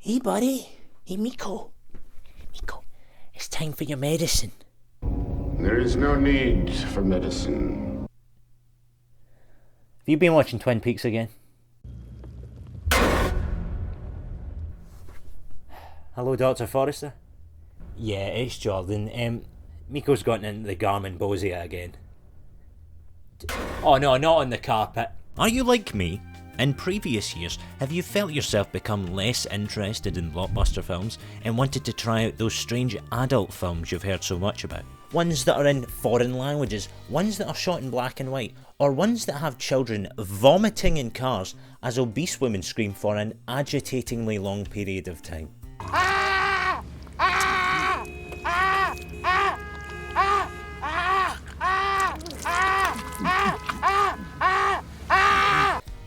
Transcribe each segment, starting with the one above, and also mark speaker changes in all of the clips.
Speaker 1: Hey, buddy. Hey, Miko. Miko, it's time for your medicine.
Speaker 2: There is no need for medicine.
Speaker 1: Have you been watching Twin Peaks again? Hello, Dr. Forrester? Yeah, it's Jordan. Miko's gotten into the Garmin Bozia again. Oh no, not on the carpet.
Speaker 3: Are you like me? In previous years, have you felt yourself become less interested in blockbuster films and wanted to try out those strange adult films you've heard so much about?
Speaker 1: Ones that are in foreign languages, ones that are shot in black and white, or ones that have children vomiting in cars as obese women scream for an agitatingly long period of time.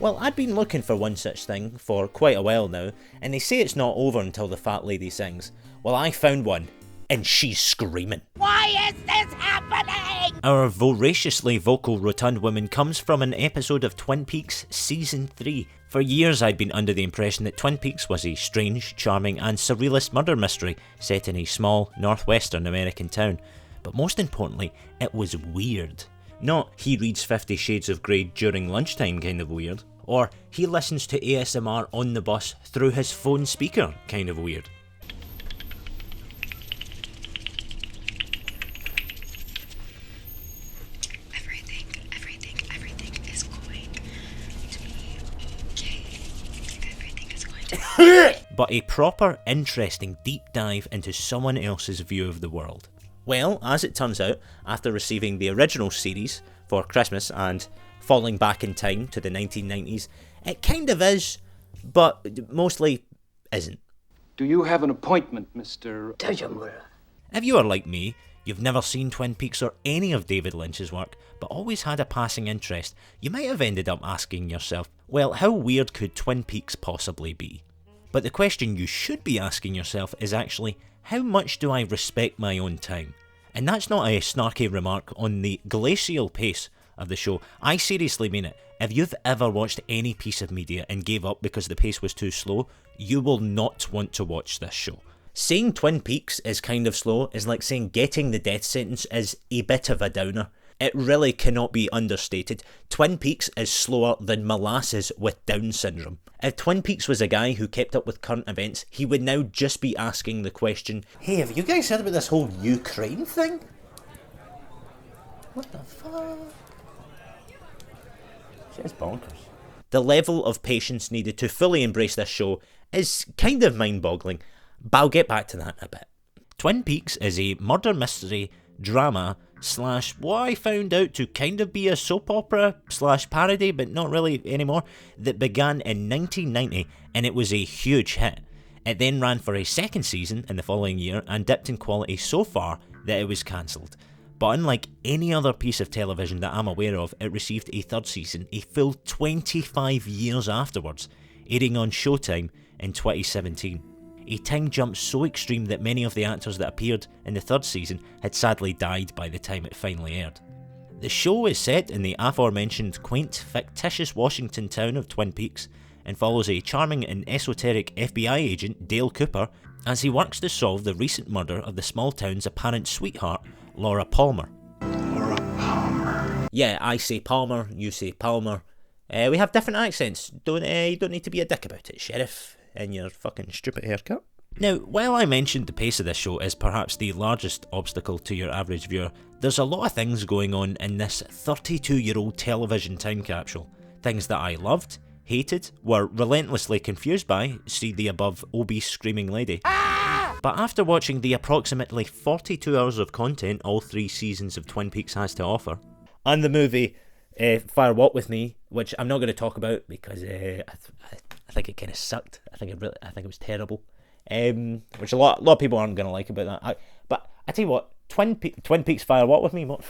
Speaker 1: Well, I'd been looking for one such thing for quite a while now, and they say it's not over until the fat lady sings. Well, I found one, and she's screaming. Why is this happening?
Speaker 3: Our voraciously vocal rotund woman comes from an episode of Twin Peaks Season 3. For years I'd been under the impression that Twin Peaks was a strange, charming and surrealist murder mystery set in a small, northwestern American town. But most importantly, it was weird. Not he reads 50 Shades of Grey during lunchtime kind of weird, or he listens to ASMR on the bus through his phone speaker kind of weird.
Speaker 4: Everything is going to be okay. Everything is going to be
Speaker 3: But a proper, interesting deep dive into someone else's view of the world.
Speaker 1: Well, as it turns out, after receiving the original series for Christmas and falling back in time to the 1990s, it kind of is, but mostly isn't.
Speaker 5: Do you have an appointment, Mr.
Speaker 3: If you are like me, you've never seen Twin Peaks or any of David Lynch's work, but always had a passing interest, you might have ended up asking yourself, well, how weird could Twin Peaks possibly be? But the question you should be asking yourself is actually, how much do I respect my own time? And that's not a snarky remark on the glacial pace of the show. I seriously mean it. If you've ever watched any piece of media and gave up because the pace was too slow, you will not want to watch this show.
Speaker 1: Saying Twin Peaks is kind of slow is like saying getting the death sentence is a bit of a downer. It really cannot be understated. Twin Peaks is slower than molasses with Down syndrome. If Twin Peaks was a guy who kept up with current events, he would now just be asking the question, hey, have you guys heard about this whole Ukraine thing? What the fuck? Shit's bonkers. The level of patience needed to fully embrace this show is kind of mind-boggling, but I'll get back to that in a bit.
Speaker 3: Twin Peaks is a murder mystery drama / what I found out to kind of be a soap opera / parody, but not really anymore, that began in 1990 and it was a huge hit. It then ran for a second season in the following year and dipped in quality so far that it was cancelled. But unlike any other piece of television that I'm aware of, it received a third season a full 25 years afterwards, airing on Showtime in 2017. A time jump so extreme that many of the actors that appeared in the third season had sadly died by the time it finally aired. The show is set in the aforementioned quaint, fictitious Washington town of Twin Peaks and follows a charming and esoteric FBI agent, Dale Cooper, as he works to solve the recent murder of the small town's apparent sweetheart, Laura Palmer.
Speaker 1: Yeah, I say Palmer, you say Palmer. We have different accents. You don't need to be a dick about it, Sheriff, and your fucking stupid haircut.
Speaker 3: Now, while I mentioned the pace of this show is perhaps the largest obstacle to your average viewer, there's a lot of things going on in this 32-year-old television time capsule. Things that I loved, hated, were relentlessly confused by, see the above obese screaming lady. But after watching the approximately 42 hours of content all 3 seasons of Twin Peaks has to offer,
Speaker 1: And the movie Fire Walk With Me, which I'm not going to talk about because I think it kind of sucked. I think it was terrible. Which a lot of people aren't going to like about that. But I tell you what, Twin Peaks Fire Walk With Me, what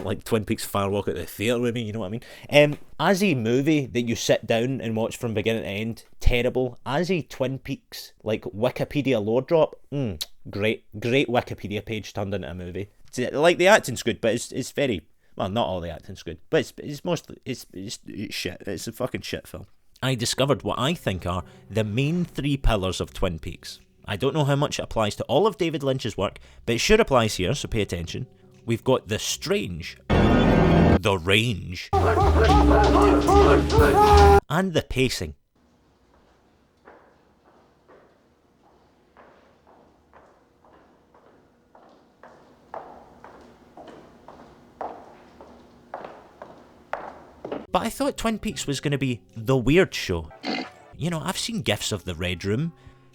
Speaker 1: like Twin Peaks Fire Walk at the theatre with me, you know what I mean? As a movie that you sit down and watch from beginning to end, terrible. As a Twin Peaks, like Wikipedia lore drop, great Wikipedia page turned into a movie. Like the acting's good, but it's very, well, not all the acting's good, but it's mostly, it's shit. It's a fucking shit film.
Speaker 3: I discovered what I think are the main 3 pillars of Twin Peaks. I don't know how much it applies to all of David Lynch's work, but it sure applies here, so pay attention. We've got the strange, the range, and the pacing. But I thought Twin Peaks was going to be the weird show. You know, I've seen gifs of the Red Room,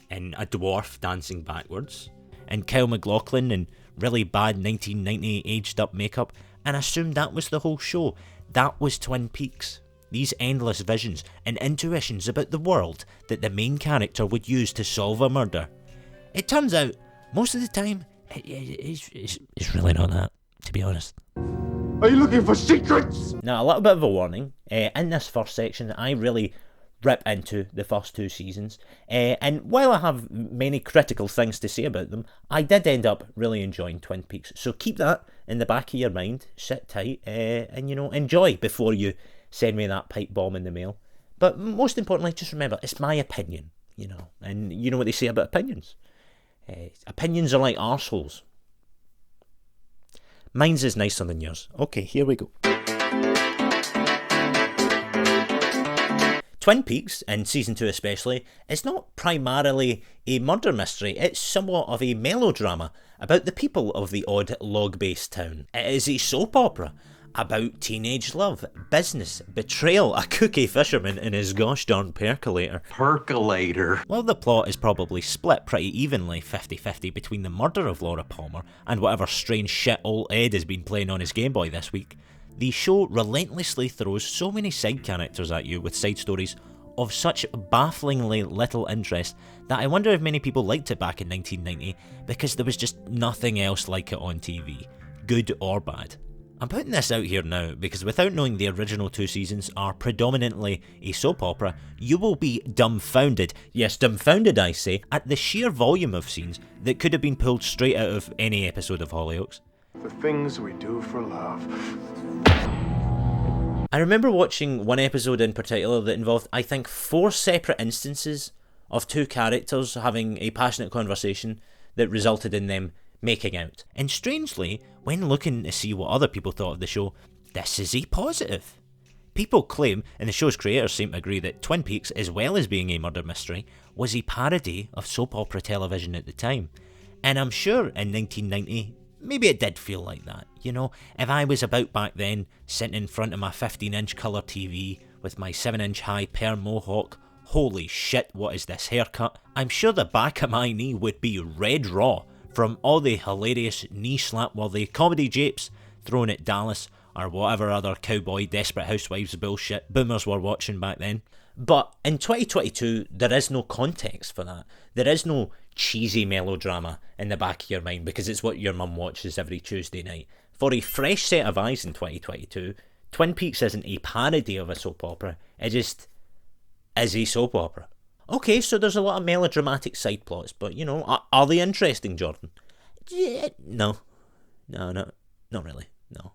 Speaker 3: and a dwarf dancing backwards, and Kyle MacLachlan in really bad 1990 aged up makeup, and assumed that was the whole show. That was Twin Peaks. These endless visions and intuitions about the world that the main character would use to solve a murder. It turns out, most of the time, it's really not that, to be honest.
Speaker 2: Are you looking for secrets?
Speaker 1: Now, a little bit of a warning. In this first section, I really rip into the first 2 seasons. And while I have many critical things to say about them, I did end up really enjoying Twin Peaks. So keep that in the back of your mind, sit tight, and, you know, enjoy before you send me that pipe bomb in the mail. But most importantly, just remember, it's my opinion, you know. And you know what they say about opinions. Opinions are like arseholes. Mine's is nicer than yours. Okay, here we go. Twin Peaks, in Season 2 especially, is not primarily a murder mystery, it's somewhat of a melodrama about the people of the odd log-based town. It is a soap opera about teenage love, business, betrayal, a cookie fisherman and his gosh darn percolator. Well, the plot is probably split pretty evenly 50-50 between the murder of Laura Palmer and whatever strange shit old Ed has been playing on his Game Boy this week. The show relentlessly throws so many side characters at you with side stories of such bafflingly little interest that I wonder if many people liked it back in 1990 because there was just nothing else like it on TV, good or bad. I'm putting this out here now because without knowing the original 2 seasons are predominantly a soap opera, you will be dumbfounded, yes dumbfounded I say, at the sheer volume of scenes that could have been pulled straight out of any episode of Hollyoaks.
Speaker 2: The things we do for love.
Speaker 1: I remember watching one episode in particular that involved, I think, 4 separate instances of 2 characters having a passionate conversation that resulted in them making out. And strangely, when looking to see what other people thought of the show, this is a positive. People claim, and the show's creators seem to agree, that Twin Peaks, as well as being a murder mystery, was a parody of soap opera television at the time. And I'm sure in 1990, maybe it did feel like that. You know, if I was about back then, sitting in front of my 15-inch colour TV with my 7-inch high perm mohawk, holy shit, what is this haircut? I'm sure the back of my knee would be red raw from all the hilarious knee slap worthy comedy japes thrown at Dallas or whatever other cowboy Desperate Housewives bullshit boomers were watching back then. But in 2022, there is no context for that. There is no cheesy melodrama in the back of your mind because it's what your mum watches every Tuesday night. For a fresh set of eyes in 2022, Twin Peaks isn't a parody of a soap opera, it just is a soap opera. Okay, so there's a lot of melodramatic side plots, but, you know, are they interesting, Jordan? Yeah, no, not really, no.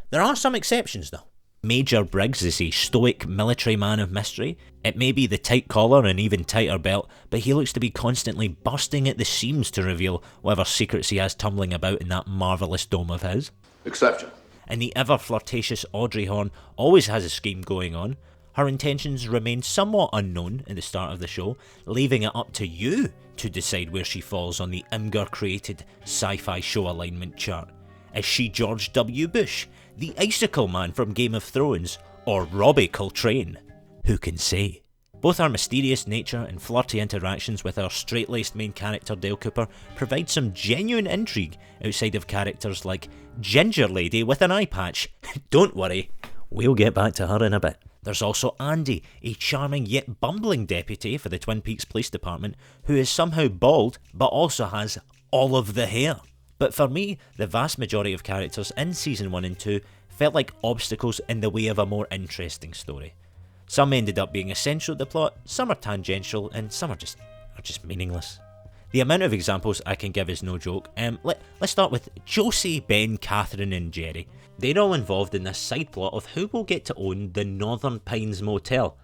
Speaker 1: There are some exceptions, though. Major Briggs is a stoic military man of mystery. It may be the tight collar and even tighter belt, but he looks to be constantly bursting at the seams to reveal whatever secrets he has tumbling about in that marvellous dome of his.
Speaker 2: Exception.
Speaker 3: And the ever-flirtatious Audrey Horne always has a scheme going on. Her intentions remain somewhat unknown at the start of the show, leaving it up to you to decide where she falls on the Imgur-created sci-fi show alignment chart. Is she George W. Bush, the Icicle Man from Game of Thrones, or Robbie Coltrane? Who can say? Both our mysterious nature and flirty interactions with our straight-laced main character Dale Cooper provide some genuine intrigue outside of characters like Ginger Lady with an eye patch. Don't worry, we'll get back to her in a bit. There's also Andy, a charming yet bumbling deputy for the Twin Peaks Police Department who is somehow bald but also has all of the hair. But for me, the vast majority of characters in Season 1 and 2 felt like obstacles in the way of a more interesting story. Some ended up being essential to the plot, some are tangential, and some are just meaningless. The amount of examples I can give is no joke. Let's start with Josie, Ben, Catherine and Jerry. They're all involved in this side plot of who will get to own the Northern Pines Motel.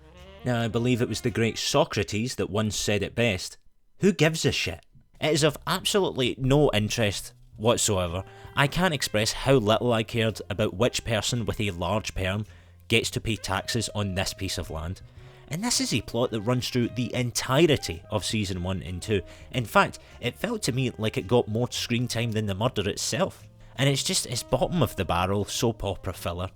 Speaker 3: Now, I believe it was the great Socrates that once said it best: who gives a shit? It is of absolutely no interest whatsoever. I can't express how little I cared about which person with a large perm gets to pay taxes on this piece of land. And this is a plot that runs through the entirety of season 1 and 2. In fact, it felt to me like it got more screen time than the murder itself. And it's bottom of the barrel soap opera filler.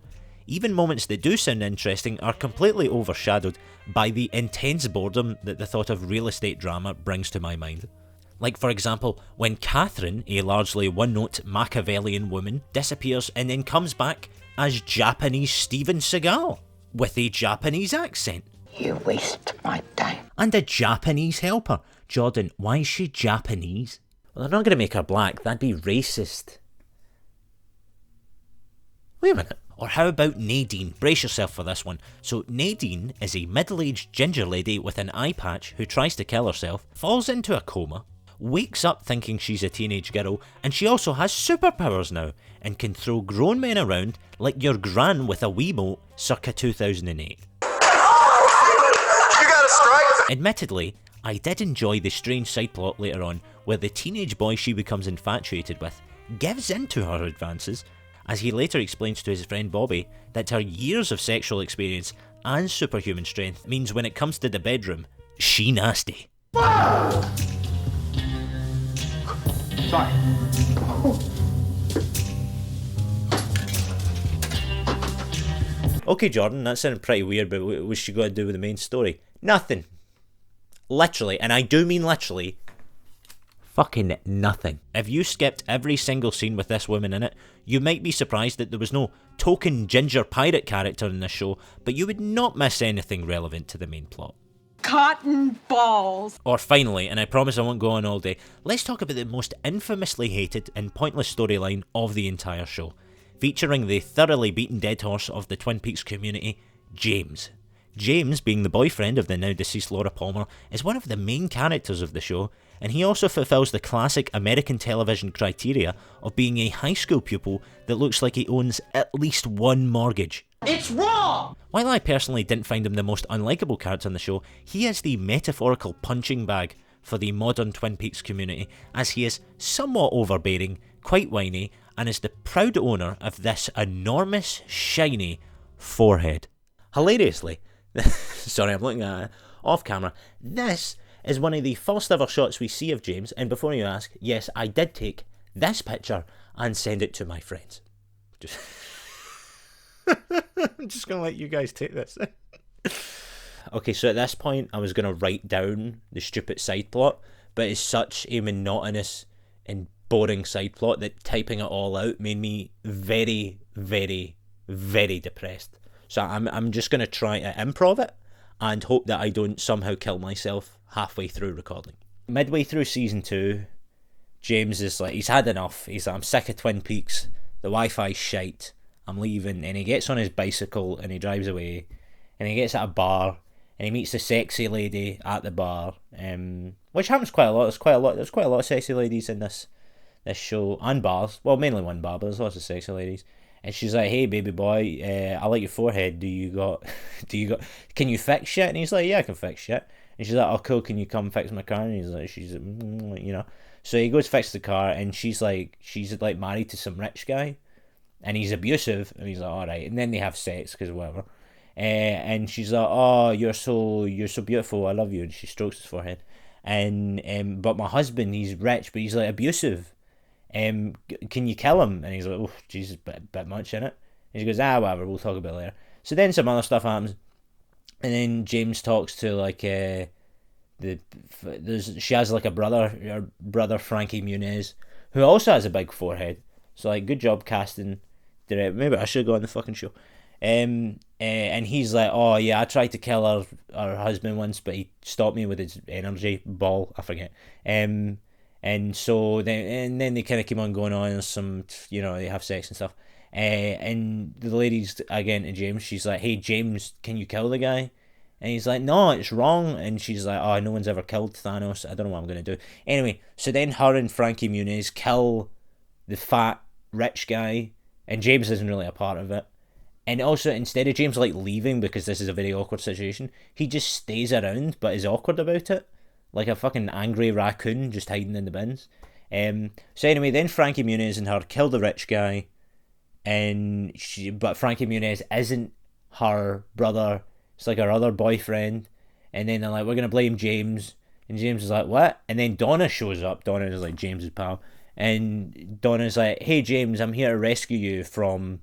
Speaker 3: Even moments that do sound interesting are completely overshadowed by the intense boredom that the thought of real estate drama brings to my mind. Like, for example, when Catherine, a largely one-note Machiavellian woman, disappears and then comes back as Japanese Steven Seagal, with a Japanese accent.
Speaker 6: You waste my time.
Speaker 3: And a Japanese helper. Jordan, why is she Japanese?
Speaker 1: Well, they're not going to make her black. That'd be racist. Wait a minute.
Speaker 3: Or how about Nadine? Brace yourself for this one. So Nadine is a middle-aged ginger lady with an eye patch who tries to kill herself, falls into a coma, wakes up thinking she's a teenage girl, and she also has superpowers now, and can throw grown men around like your gran with a Wiimote circa 2008. Admittedly, I did enjoy the strange side plot later on, where the teenage boy she becomes infatuated with gives in to her advances, as he later explains to his friend Bobby that her years of sexual experience and superhuman strength means when it comes to the bedroom, she nasty.
Speaker 5: Sorry.
Speaker 1: Okay, Jordan, that sounded pretty weird, but what's she got to do with the main story? Nothing. Literally, and I do mean literally, fucking nothing.
Speaker 3: If you skipped every single scene with this woman in it, you might be surprised that there was no token ginger pirate character in this show, but you would not miss anything relevant to the main plot.
Speaker 6: Cotton balls.
Speaker 3: Or finally, and I promise I won't go on all day, let's talk about the most infamously hated and pointless storyline of the entire show, featuring the thoroughly beaten dead horse of the Twin Peaks community, James. James, being the boyfriend of the now deceased Laura Palmer, is one of the main characters of the show, and he also fulfills the classic American television criteria of being a high school pupil that looks like he owns at least one mortgage.
Speaker 6: It's wrong!
Speaker 3: While I personally didn't find him the most unlikable character on the show, he is the metaphorical punching bag for the modern Twin Peaks community, as he is somewhat overbearing, quite whiny, and is the proud owner of this enormous, shiny forehead.
Speaker 1: Hilariously, sorry, I'm looking at it off camera. This is one of the first ever shots we see of James, and before you ask, yes, I did take this picture and send it to my friends. I'm just going to let you guys take this. Okay, so at this point, I was going to write down the stupid side plot, but it's such a monotonous and boring side plot that typing it all out made me very, very, very depressed. So I'm just going to try to improv it and hope that I don't somehow kill myself halfway through recording. Midway through season 2, James is like, he's had enough. He's like, I'm sick of Twin Peaks. The Wi-Fi's shite. I'm leaving. And he gets on his bicycle and he drives away. And he gets at a bar and he meets a sexy lady at the bar. Which happens quite a lot. There's quite a lot of sexy ladies in this show, and bars. Well, mainly one bar, but there's lots of sexy ladies. And she's like, hey baby boy, I like your forehead. Can you fix shit? And he's like, yeah, I can fix shit. And she's like, oh cool, can you come fix my car? And she's like, you know. So he goes fix the car, and she's like married to some rich guy, and he's abusive, and he's like, all right. And then they have sex, because whatever. And she's like, oh, you're so beautiful, I love you. And she strokes his forehead. And but my husband, he's rich, but he's like abusive. Can you kill him? And he's like, oh, Jesus, bit much in it. And she goes, whatever, we'll talk about it later. So then some other stuff happens, and then James talks to like she has like a brother, her brother Frankie Muniz, who also has a big forehead. So like, good job casting. Maybe I should go on the fucking show. And he's like, oh yeah, I tried to kill her husband once, but he stopped me with his energy ball. I forget. And so then they kind of keep on going on, and some, you know, they have sex and stuff. And the lady's again to James. She's like, hey James, can you kill the guy? And he's like, no, it's wrong. And she's like, oh, no one's ever killed Thanos. I don't know what I'm going to do. Anyway, so then her and Frankie Muniz kill the fat rich guy, and James isn't really a part of it. And also, instead of James like leaving because this is a very awkward situation, he just stays around but is awkward about it, like a fucking angry raccoon just hiding in the bins. So anyway, then Frankie Muniz and her kill the rich guy, but Frankie Muniz isn't her brother; it's like her other boyfriend. And then they're like, we're gonna blame James, and James is like, what? And then Donna shows up. Donna is like James's pal, and Donna's like, hey James, I'm here to rescue you from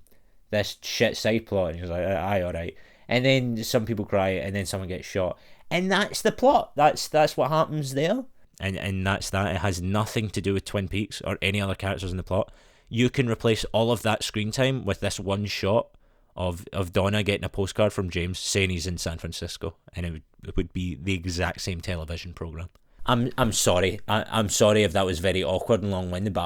Speaker 1: this shit side plot. And he's like, aye, alright. And then some people cry, and then someone gets shot. And that's the plot. That's what happens there. And that's that. It has nothing to do with Twin Peaks or any other characters in the plot. You can replace all of that screen time with this one shot of Donna getting a postcard from James saying he's in San Francisco, and it would be the exact same television program. I'm sorry. I'm sorry if that was very awkward and long-winded, but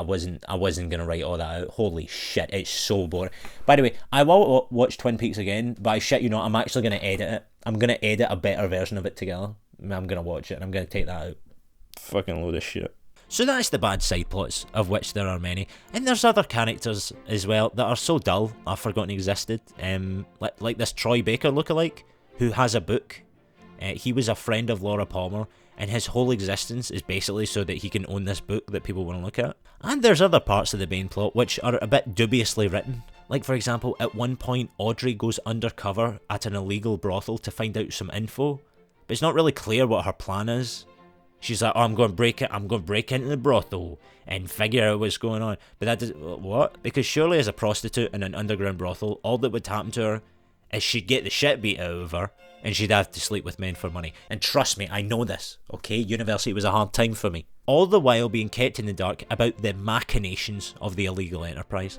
Speaker 1: I wasn't gonna write all that out. Holy shit, it's so boring. By the way, I will watch Twin Peaks again, but I shit you not, I'm actually gonna edit it. I'm gonna edit a better version of it together. I'm gonna watch it and I'm gonna take that out. Fucking load of shit. So that's the bad side plots, of which there are many. And there's other characters as well that are so dull I've forgotten existed. Like this Troy Baker lookalike, who has a book. He was a friend of Laura Palmer, and his whole existence is basically so that he can own this book that people want to look at. And there's other parts of the main plot which are a bit dubiously written. Like, for example, at one point Audrey goes undercover at an illegal brothel to find out some info, but it's not really clear what her plan is. She's like, oh, I'm going to break into the brothel and figure out what's going on. But that does, what? Because surely as a prostitute in an underground brothel, all that would happen to her is she'd get the shit beat out of her, and she'd have to sleep with men for money. And trust me, I know this, okay? University was a hard time for me. All the while being kept in the dark about the machinations of the illegal enterprise.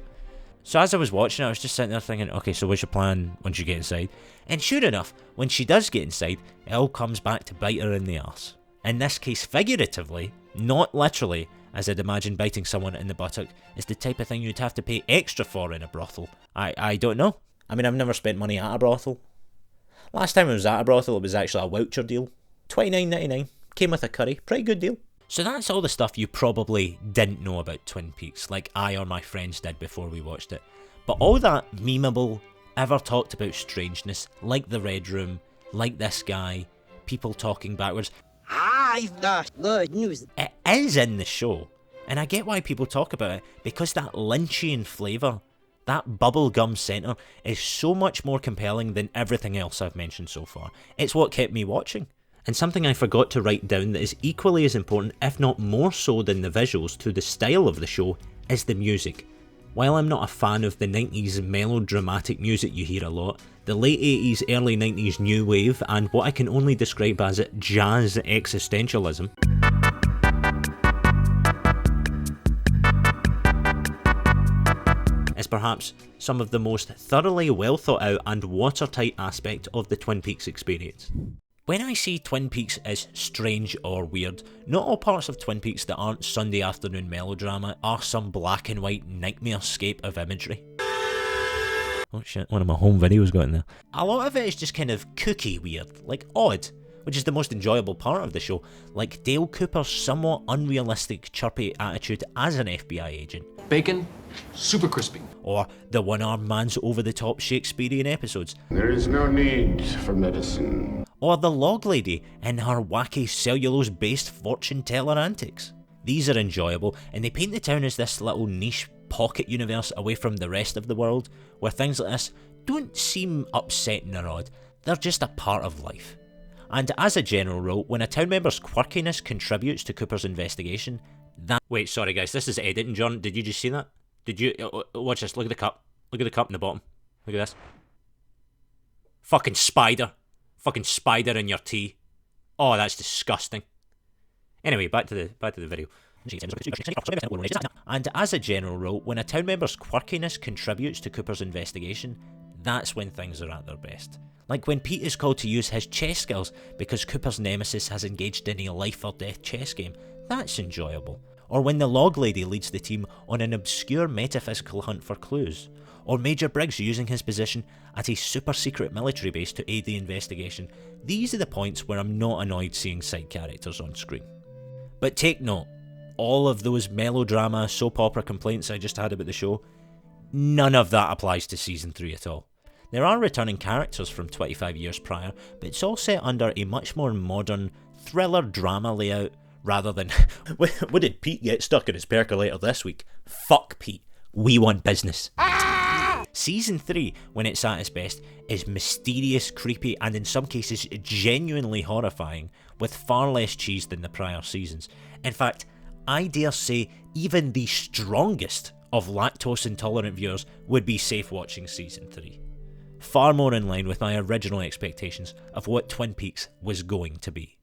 Speaker 1: So as I was watching, I was just sitting there thinking, okay, so what's your plan once you get inside? And sure enough, when she does get inside, it all comes back to bite her in the arse. In this case, figuratively, not literally, as I'd imagine biting someone in the buttock is the type of thing you'd have to pay extra for in a brothel. I don't know. I mean, I've never spent money at a brothel. Last time I was at a brothel, it was actually a voucher deal. $29.99. Came with a curry. Pretty good deal. So that's all the stuff you probably didn't know about Twin Peaks, like I or my friends did before we watched it. But all that memeable, ever talked about strangeness, like the Red Room, like this guy, people talking backwards,
Speaker 7: I've got good news.
Speaker 1: it is in the show. And I get why people talk about it, because that Lynchian flavour, that bubblegum centre, is so much more compelling than everything else I've mentioned so far. It's what kept me watching. And something I forgot to write down that is equally as important, if not more so than the visuals, to the style of the show, is the music. While I'm not a fan of the 90s melodramatic music you hear a lot, the late 80s, early 90s new wave, and what I can only describe as jazz existentialism, is perhaps some of the most thoroughly well thought out and watertight aspect of the Twin Peaks experience. When I see Twin Peaks as strange or weird, not all parts of Twin Peaks that aren't Sunday afternoon melodrama are some black and white nightmarescape of imagery. Oh shit, one of my home videos got in there. A lot of it is just kind of kooky weird, like odd, which is the most enjoyable part of the show, like Dale Cooper's somewhat unrealistic chirpy attitude as an FBI agent.
Speaker 5: Bacon, super crispy.
Speaker 1: Or the one-armed man's over-the-top Shakespearean episodes.
Speaker 2: There is no need for medicine.
Speaker 1: Or the log lady in her wacky cellulose-based fortune teller antics. These are enjoyable, and they paint the town as this little niche pocket universe away from the rest of the world, where things like this don't seem upsetting or odd, they're just a part of life. And as a general rule, when a town member's quirkiness contributes to Cooper's investigation, that... Wait, sorry guys, this is editing, John, did you just see that? Did you... watch this, look at the cup. Look at the cup in the bottom. Look at this. Fucking spider. Fucking spider in your tea. Oh, that's disgusting. Anyway, back to the video. And as a general rule, when a town member's quirkiness contributes to Cooper's investigation, that's when things are at their best. Like when Pete is called to use his chess skills because Cooper's nemesis has engaged in a life or death chess game. That's enjoyable. Or when the log lady leads the team on an obscure metaphysical hunt for clues. Or Major Briggs using his position at a super secret military base to aid the investigation. These are the points where I'm not annoyed seeing side characters on screen. But take note, all of those melodrama, soap opera complaints I just had about the show, none of that applies to season 3 at all.
Speaker 3: There are returning characters from 25 years prior, but it's all set under a much more modern thriller drama layout rather than what did Pete get stuck in his percolator this week? Fuck Pete, we want business. Season 3, when it's at its best, is mysterious, creepy, and in some cases genuinely horrifying, with far less cheese than the prior seasons. In fact, I dare say even the strongest of lactose intolerant viewers would be safe watching Season 3. Far more in line with my original expectations of what Twin Peaks was going to be.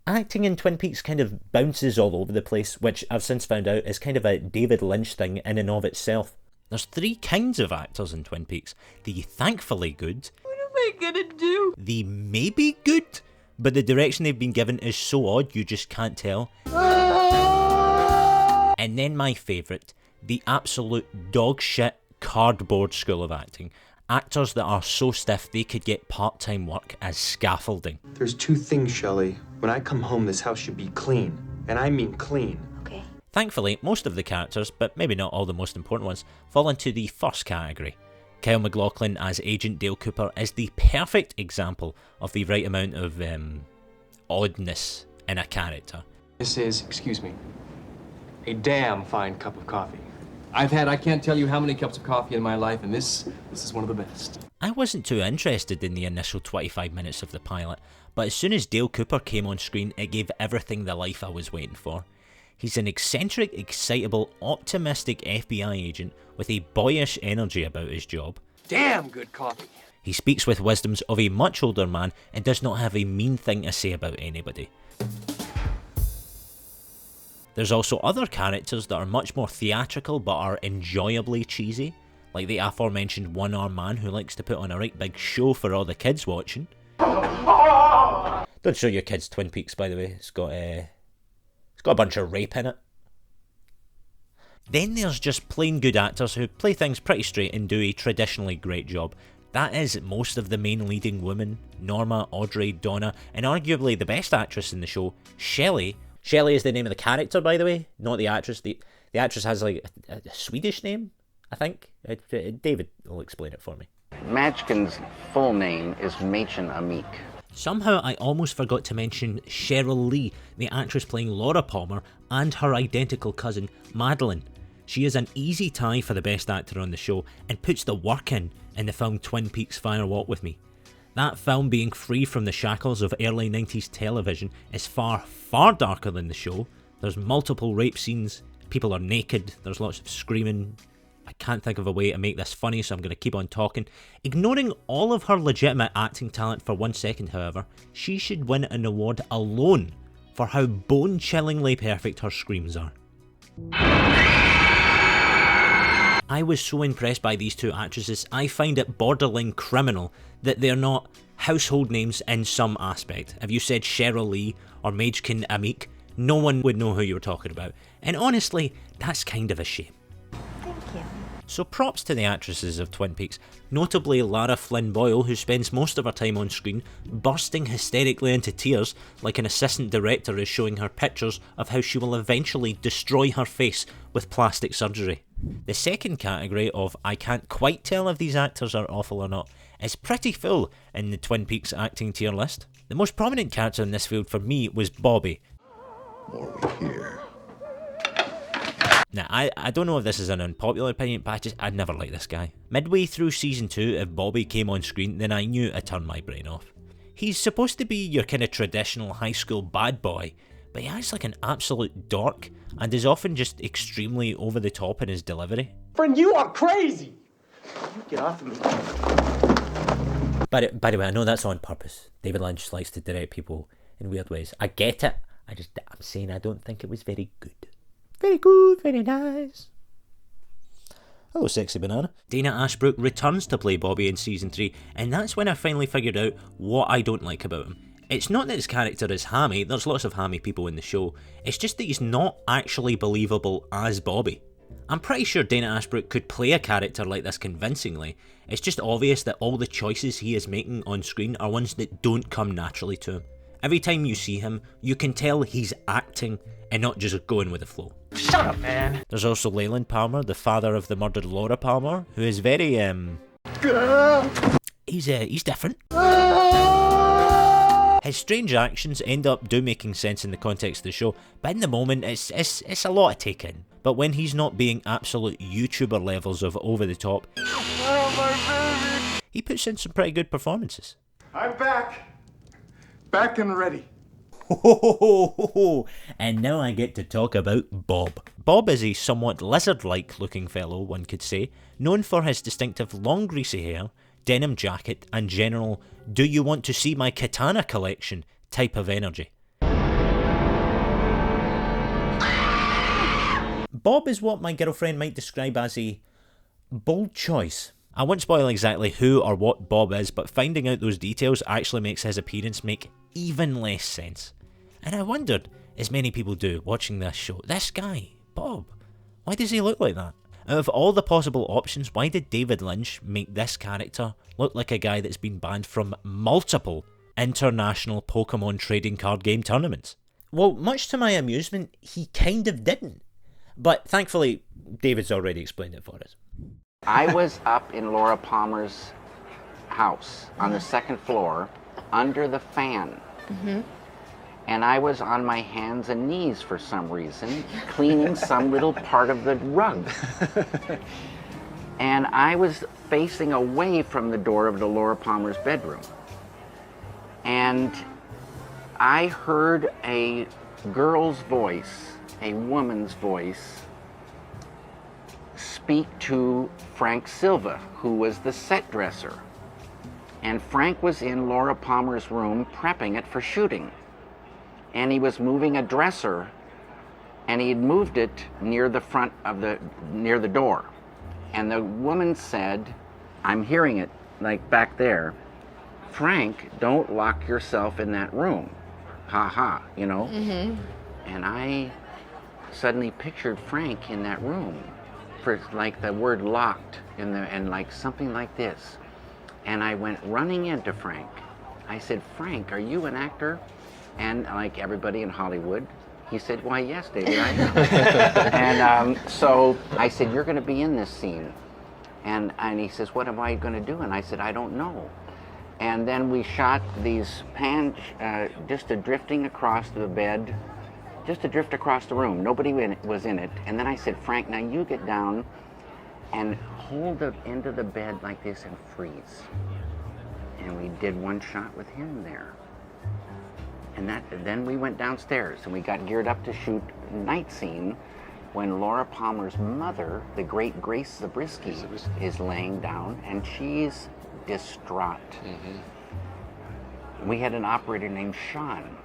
Speaker 3: Acting in Twin Peaks kind of bounces all over the place, which I've since found out is kind of a David Lynch thing in and of itself. There's 3 kinds of actors in Twin Peaks. The thankfully good.
Speaker 6: What am I gonna do?
Speaker 3: The maybe good, but the direction they've been given is so odd you just can't tell. And then my favourite, the absolute dog shit cardboard school of acting. Actors that are so stiff they could get part-time work as scaffolding.
Speaker 8: There's 2 things, Shelley. When I come home, this house should be clean. And I mean clean.
Speaker 4: Okay.
Speaker 3: Thankfully, most of the characters, but maybe not all the most important ones, fall into the first category. Kyle MacLachlan as Agent Dale Cooper is the perfect example of the right amount of oddness in a character.
Speaker 5: This is, excuse me, a damn fine cup of coffee. I've had, I can't tell you how many cups of coffee in my life, and this is one of the best.
Speaker 3: I wasn't too interested in the initial 25 minutes of the pilot, but as soon as Dale Cooper came on screen, it gave everything the life I was waiting for. He's an eccentric, excitable, optimistic FBI agent with a boyish energy about his job.
Speaker 5: Damn good coffee.
Speaker 3: He speaks with wisdoms of a much older man and does not have a mean thing to say about anybody. There's also other characters that are much more theatrical but are enjoyably cheesy, like the aforementioned one-armed man who likes to put on a right big show for all the kids watching. Don't show your kids Twin Peaks, by the way. It's got a bunch of rape in it. Then there's just plain good actors who play things pretty straight and do a traditionally great job. That is most of the main leading women: Norma, Audrey, Donna, and arguably the best actress in the show, Shelley. Shelley is the name of the character, by the way, not the actress. The actress has like a Swedish name, I think. David will explain it for me.
Speaker 9: Matchkin's full name is Machen Amik.
Speaker 3: Somehow I almost forgot to mention Cheryl Lee, the actress playing Laura Palmer, and her identical cousin, Madeline. She is an easy tie for the best actor on the show and puts the work in the film Twin Peaks Fire Walk With Me. That film, being free from the shackles of early 90s television, is far, far darker than the show. There's multiple rape scenes, people are naked, there's lots of screaming. I can't think of a way to make this funny, so I'm going to keep on talking. Ignoring all of her legitimate acting talent for 1 second, however, she should win an award alone for how bone-chillingly perfect her screams are. I was so impressed by these 2 actresses, I find it borderline criminal that they're not household names in some aspect. If you said Cheryl Lee or Machen Amik, no one would know who you were talking about. And honestly, that's kind of a shame.
Speaker 4: Thank you.
Speaker 3: So props to the actresses of Twin Peaks, notably Lara Flynn Boyle, who spends most of her time on screen bursting hysterically into tears like an assistant director is showing her pictures of how she will eventually destroy her face with plastic surgery. The second category of I can't quite tell if these actors are awful or not is pretty full in the Twin Peaks acting tier list. The most prominent character in this field for me was Bobby.
Speaker 2: Over here.
Speaker 3: Now, I don't know if this is an unpopular opinion, but I'd never liked this guy. Midway through season 2, if Bobby came on screen, then I knew to turn my brain off. He's supposed to be your kind of traditional high school bad boy, but he acts like an absolute dork, and is often just extremely over the top in his delivery.
Speaker 6: Friend, you are crazy!
Speaker 8: You get off of me.
Speaker 3: By the way, I know that's on purpose. David Lynch likes to direct people in weird ways. I get it. I'm saying I don't think it was very good. Very good, very nice. Hello, sexy banana. Dana Ashbrook returns to play Bobby in season 3, and that's when I finally figured out what I don't like about him. It's not that his character is hammy, there's lots of hammy people in the show, it's just that he's not actually believable as Bobby. I'm pretty sure Dana Ashbrook could play a character like this convincingly, it's just obvious that all the choices he is making on screen are ones that don't come naturally to him. Every time you see him, you can tell he's acting and not just going with the flow.
Speaker 6: Shut up, man.
Speaker 3: There's also Leyland Palmer, the father of the murdered Laura Palmer, who is very, he's different. His strange actions end up making sense in the context of the show, but in the moment it's a lot to take in. But when he's not being absolute YouTuber levels of over the top, he puts in some pretty good performances.
Speaker 2: I'm back. Back and ready.
Speaker 3: And now I get to talk about Bob. Bob is a somewhat lizard-like looking fellow, one could say, known for his distinctive long greasy hair, denim jacket, and general "do you want to see my katana collection" type of energy. Bob is what my girlfriend might describe as a bold choice. I won't spoil exactly who or what Bob is, but finding out those details actually makes his appearance make even less sense. And I wondered, as many people do watching this show, this guy, Bob, why does he look like that? Out of all the possible options, why did David Lynch make this character look like a guy that's been banned from multiple international Pokemon trading card game tournaments? Well, much to my amusement, he kind of didn't. But thankfully, David's already explained it for us.
Speaker 9: I was up in Laura Palmer's house on the second floor under the fan. And I was on my hands and knees for some reason, cleaning some little part of the rug. And I was facing away from the door of the Laura Palmer's bedroom. And I heard a girl's voice, a woman's voice, speak to Frank Silva, who was the set dresser. And Frank was in Laura Palmer's room prepping it for shooting. And he was moving a dresser, and he had moved it near the front of near the door. And the woman said, I'm hearing it, like back there, Frank, don't lock yourself in that room. Ha ha, you know? And I suddenly pictured Frank in that room, for like the word locked, and like something like this. And I went running into Frank. I said, Frank, are you an actor? And like everybody in Hollywood, he said, why, yes, David, I am. And so I said, you're going to be in this scene. And he says, what am I going to do? And I said, I don't know. And then we shot these pans, just a drifting across the bed, just to drift across the room. Nobody was in it. And then I said, Frank, now you get down and hold the end of the bed like this and freeze. And we did one shot with him there. And then we went downstairs and we got geared up to shoot a night scene when Laura Palmer's mother, the great Grace Zabriskie, is laying down and she's distraught. We had an operator named Sean,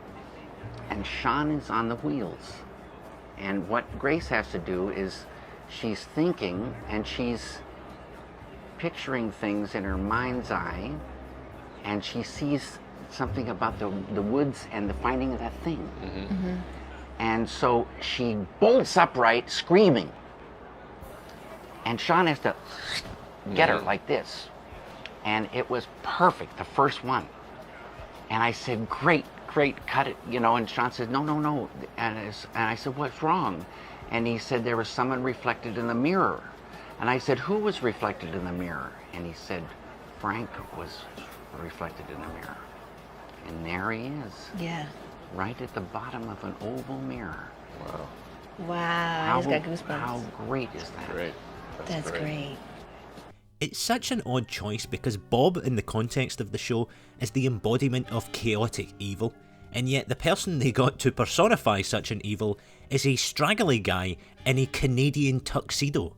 Speaker 9: and Sean is on the wheels. And what Grace has to do is she's thinking and she's picturing things in her mind's eye, and she sees something about the woods and the finding of that thing. And so she bolts upright, screaming. And Sean has to get her like this. And it was perfect, the first one. And I said, great, cut it, you know. And Sean says, no. And I said, what's wrong? And he said, there was someone reflected in the mirror. And I said, who was reflected in the mirror? And he said, Frank was reflected in the mirror. And there he is.
Speaker 4: Yeah.
Speaker 9: Right at the bottom of an oval mirror.
Speaker 4: Wow. He's got goosebumps.
Speaker 9: How great is that?
Speaker 5: Great.
Speaker 4: That's great.
Speaker 3: It's such an odd choice because Bob, in the context of the show, is the embodiment of chaotic evil, and yet the person they got to personify such an evil is a straggly guy in a Canadian tuxedo.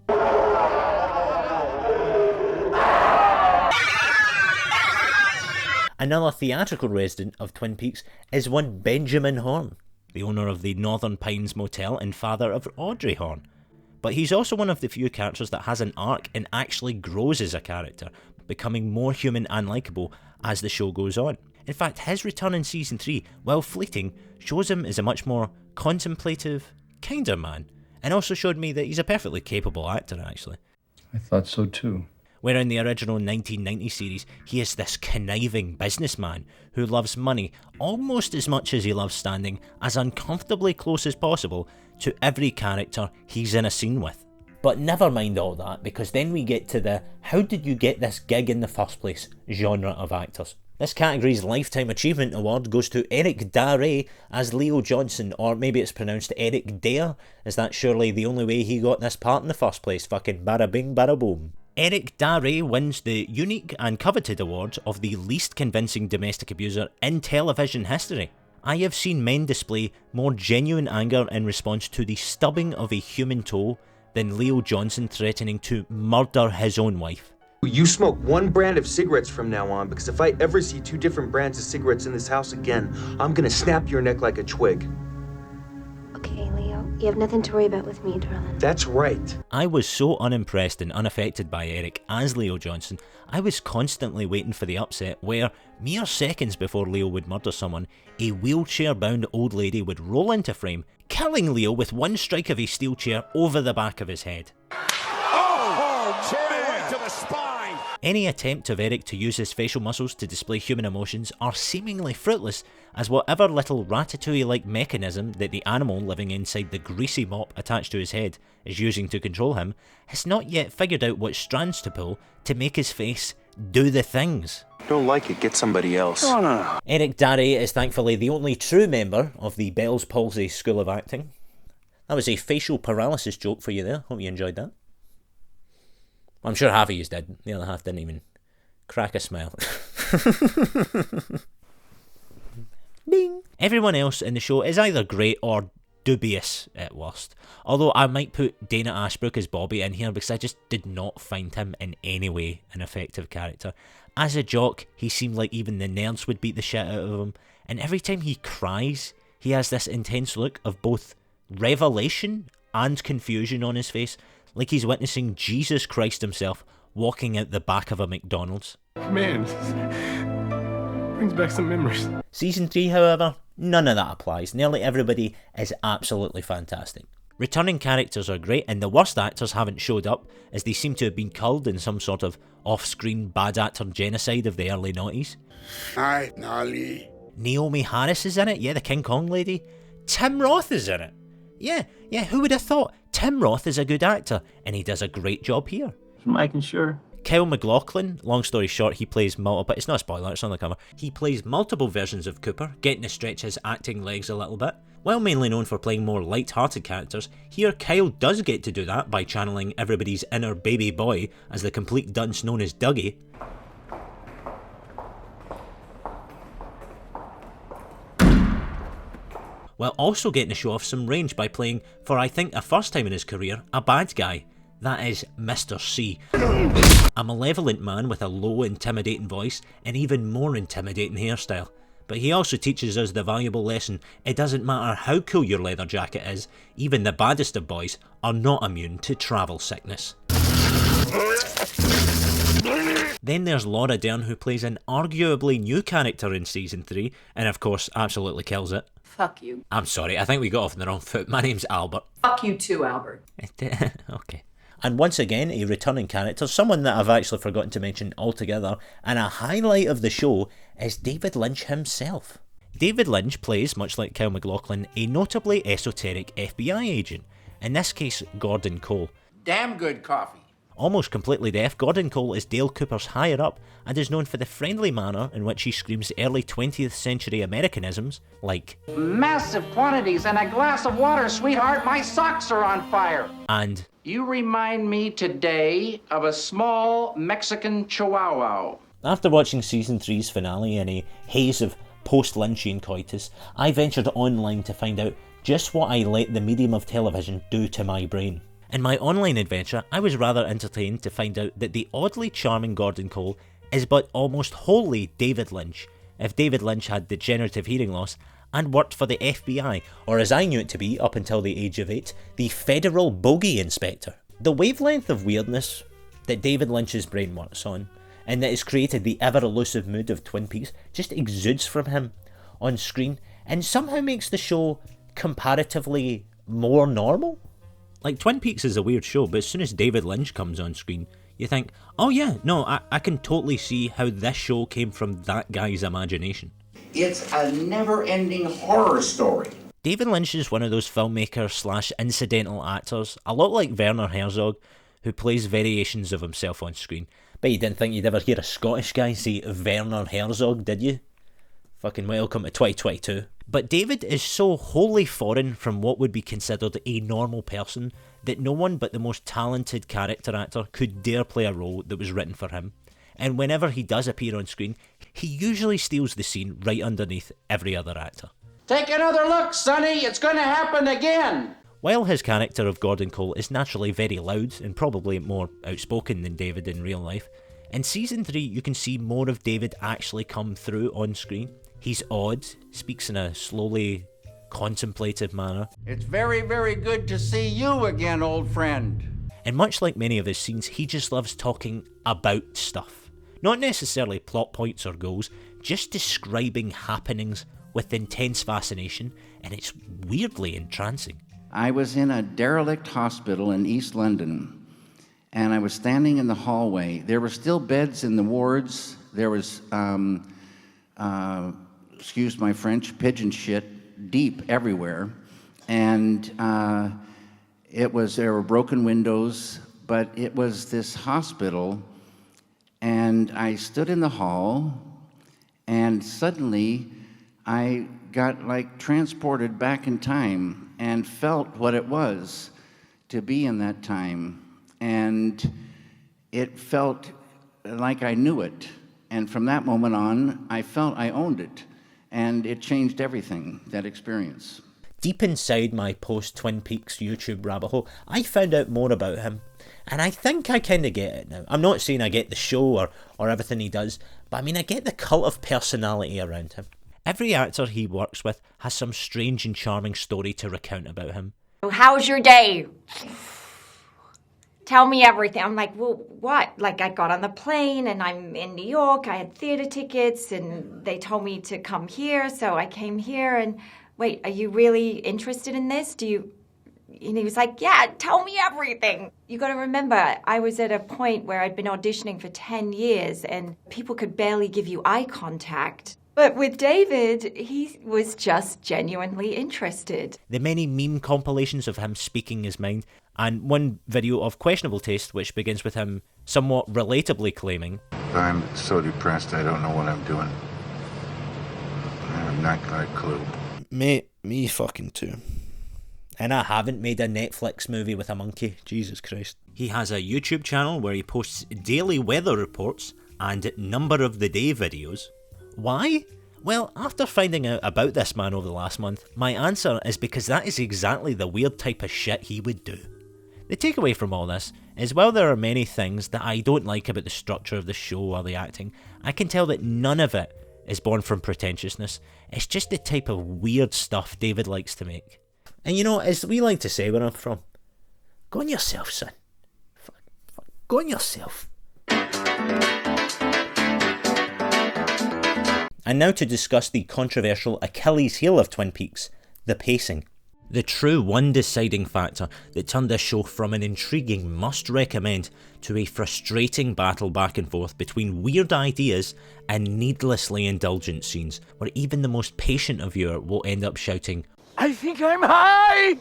Speaker 3: Another theatrical resident of Twin Peaks is one Benjamin Horne, the owner of the Northern Pines Motel and father of Audrey Horne. But he's also one of the few characters that has an arc and actually grows as a character, becoming more human and likeable as the show goes on. In fact, his return in Season 3, while fleeting, shows him as a much more contemplative, kinder man, and also showed me that he's a perfectly capable actor, actually.
Speaker 10: I thought so too.
Speaker 3: where in the original 1990 series he is this conniving businessman who loves money almost as much as he loves standing as uncomfortably close as possible to every character he's in a scene with. But never mind all that, because then we get to the how did you get this gig in the first place genre of actors. This category's Lifetime Achievement Award goes to Eric Dare as Leo Johnson, or maybe it's pronounced Eric Dare, as that's surely the only way he got this part in the first place, fucking bada bing bada boom. Eric Dare wins the unique and coveted award of the least convincing domestic abuser in television history. I have seen men display more genuine anger in response to the stubbing of a human toe than Leo Johnson threatening to murder his own wife.
Speaker 8: You smoke one brand of cigarettes from now on, because if I ever see 2 different brands of cigarettes in this house again, I'm gonna snap your neck like a twig.
Speaker 4: Okay, Leo, you have nothing to worry about with me, darling.
Speaker 8: That's right.
Speaker 3: I was so unimpressed and unaffected by Eric as Leo Johnson, I was constantly waiting for the upset where, mere seconds before Leo would murder someone, a wheelchair-bound old lady would roll into frame, killing Leo with one strike of a steel chair over the back of his head.
Speaker 10: Right to the spine.
Speaker 3: Any attempt of Eric to use his facial muscles to display human emotions are seemingly fruitless, as whatever little ratatouille-like mechanism that the animal living inside the greasy mop attached to his head is using to control him has not yet figured out what strands to pull to make his face do the things.
Speaker 8: Don't like it, get somebody else.
Speaker 10: No.
Speaker 3: Eric Dare is thankfully the only true member of the Bell's Palsy School of Acting. That was a facial paralysis joke for you there, hope you enjoyed that. I'm sure half of you did, the other half didn't even crack a smile. Ding! Everyone else in the show is either great or dubious at worst. Although I might put Dana Ashbrook as Bobby in here because I just did not find him in any way an effective character. As a jock, he seemed like even the nerds would beat the shit out of him, and every time he cries, he has this intense look of both revelation and confusion on his face, like he's witnessing Jesus Christ himself walking out the back of a McDonald's.
Speaker 5: Man, brings back some memories.
Speaker 3: Season 3, however, none of that applies. Nearly everybody is absolutely fantastic. Returning characters are great, and the worst actors haven't showed up, as they seem to have been culled in some sort of off-screen bad actor genocide of the early noughties.
Speaker 10: Hi, Nolly.
Speaker 3: Naomi Harris is in it, yeah, the King Kong lady. Tim Roth is in it. Yeah, who would have thought? Tim Roth is a good actor, and he does a great job here.
Speaker 5: Making sure.
Speaker 3: Kyle MacLachlan, long story short, he plays multiple, it's not a spoiler, it's on the cover, he plays multiple versions of Cooper, getting to stretch his acting legs a little bit. While mainly known for playing more light-hearted characters, here Kyle does get to do that by channeling everybody's inner baby boy as the complete dunce known as Dougie. While also getting to show off some range by playing, for I think a first time in his career, a bad guy. That is Mr. C. A malevolent man with a low, intimidating voice and even more intimidating hairstyle. But he also teaches us the valuable lesson: it doesn't matter how cool your leather jacket is, even the baddest of boys are not immune to travel sickness. Then there's Laura Dern, who plays an arguably new character in Season 3, and of course absolutely kills it.
Speaker 6: Fuck you.
Speaker 3: I'm sorry, I think we got off on the wrong foot. My name's Albert.
Speaker 6: Fuck you too, Albert.
Speaker 3: Okay. And once again, a returning character, someone that I've actually forgotten to mention altogether, and a highlight of the show is David Lynch himself. David Lynch plays, much like Kyle MacLachlan, a notably esoteric FBI agent, in this case Gordon Cole.
Speaker 9: Damn good coffee.
Speaker 3: Almost completely deaf, Gordon Cole is Dale Cooper's higher-up and is known for the friendly manner in which he screams early 20th century Americanisms like
Speaker 9: Massive quantities and a glass of water, sweetheart. My socks are on fire.
Speaker 3: and
Speaker 9: You remind me today of a small Mexican chihuahua.
Speaker 3: after watching Season 3's finale in a haze of post-Lynchian coitus, I ventured online to find out just what I let the medium of television do to my brain. In my online adventure, I was rather entertained to find out that the oddly charming Gordon Cole is but almost wholly David Lynch, if David Lynch had degenerative hearing loss and worked for the FBI, or as I knew it to be up until the age of 8, the Federal Bogey Inspector. The wavelength of weirdness that David Lynch's brain works on, and that has created the ever-elusive mood of Twin Peaks, just exudes from him on screen, and somehow makes the show comparatively more normal. Like, Twin Peaks is a weird show, but as soon as David Lynch comes on screen, you think, oh yeah, no, I can totally see how this show came from that guy's imagination.
Speaker 9: It's a never-ending horror story.
Speaker 3: David Lynch is one of those filmmakers / incidental actors, a lot like Werner Herzog, who plays variations of himself on screen.
Speaker 1: Bet you didn't think you'd ever hear a Scottish guy say Werner Herzog, did you? Fucking welcome to 2022.
Speaker 3: But David is so wholly foreign from what would be considered a normal person that no one but the most talented character actor could dare play a role that was written for him. And whenever he does appear on screen, he usually steals the scene right underneath every other actor.
Speaker 9: Take another look, Sonny. It's going to happen again.
Speaker 3: While his character of Gordon Cole is naturally very loud and probably more outspoken than David in real life, in Season 3 you can see more of David actually come through on screen. He's odd, speaks in a slowly contemplative manner.
Speaker 9: It's very, very good to see you again, old friend.
Speaker 3: And much like many of his scenes, he just loves talking about stuff. Not necessarily plot points or goals, just describing happenings with intense fascination, and it's weirdly entrancing.
Speaker 9: I was in a derelict hospital in East London, and I was standing in the hallway. There were still beds in the wards. There was, excuse my French, pigeon shit deep everywhere. And there were broken windows, but it was this hospital. And I stood in the hall, and suddenly I got like transported back in time and felt what it was to be in that time. And it felt like I knew it. And from that moment on, I felt I owned it. And it changed everything, that experience.
Speaker 1: Deep inside my post-Twin Peaks YouTube rabbit hole, I found out more about him. And I think I kind of get it now. I'm not saying I get the show or everything he does, but I mean I get the cult of personality around him.
Speaker 3: Every actor he works with has some strange and charming story to recount about him.
Speaker 11: How's your day? Tell me everything. I'm like, well, what? Like, I got on the plane and I'm in New York. I had theater tickets and they told me to come here. So I came here and, wait, are you really interested in this? And he was like, yeah, tell me everything. You got to remember, I was at a point where I'd been auditioning for 10 years and people could barely give you eye contact. But with David, he was just genuinely interested.
Speaker 3: The many meme compilations of him speaking his mind, and one video of questionable taste which begins with him somewhat relatably claiming,
Speaker 12: I'm so depressed I don't know what I'm doing. I have not got a clue.
Speaker 1: Mate, me fucking too. And I haven't made a Netflix movie with a monkey. Jesus Christ.
Speaker 3: He has a YouTube channel where he posts daily weather reports and number of the day videos. Why? Well, after finding out about this man over the last month, my answer is because that is exactly the weird type of shit he would do. The takeaway from all this is while there are many things that I don't like about the structure of the show or the acting, I can tell that none of it is born from pretentiousness. It's just the type of weird stuff David likes to make.
Speaker 1: And you know, as we like to say where I'm from, go on yourself, son. Go on yourself. And now to discuss the controversial Achilles heel of Twin Peaks, the pacing.
Speaker 3: The true one deciding factor that turned this show from an intriguing must recommend to a frustrating battle back and forth between weird ideas and needlessly indulgent scenes where even the most patient of viewer will end up shouting,
Speaker 6: I think I'm high!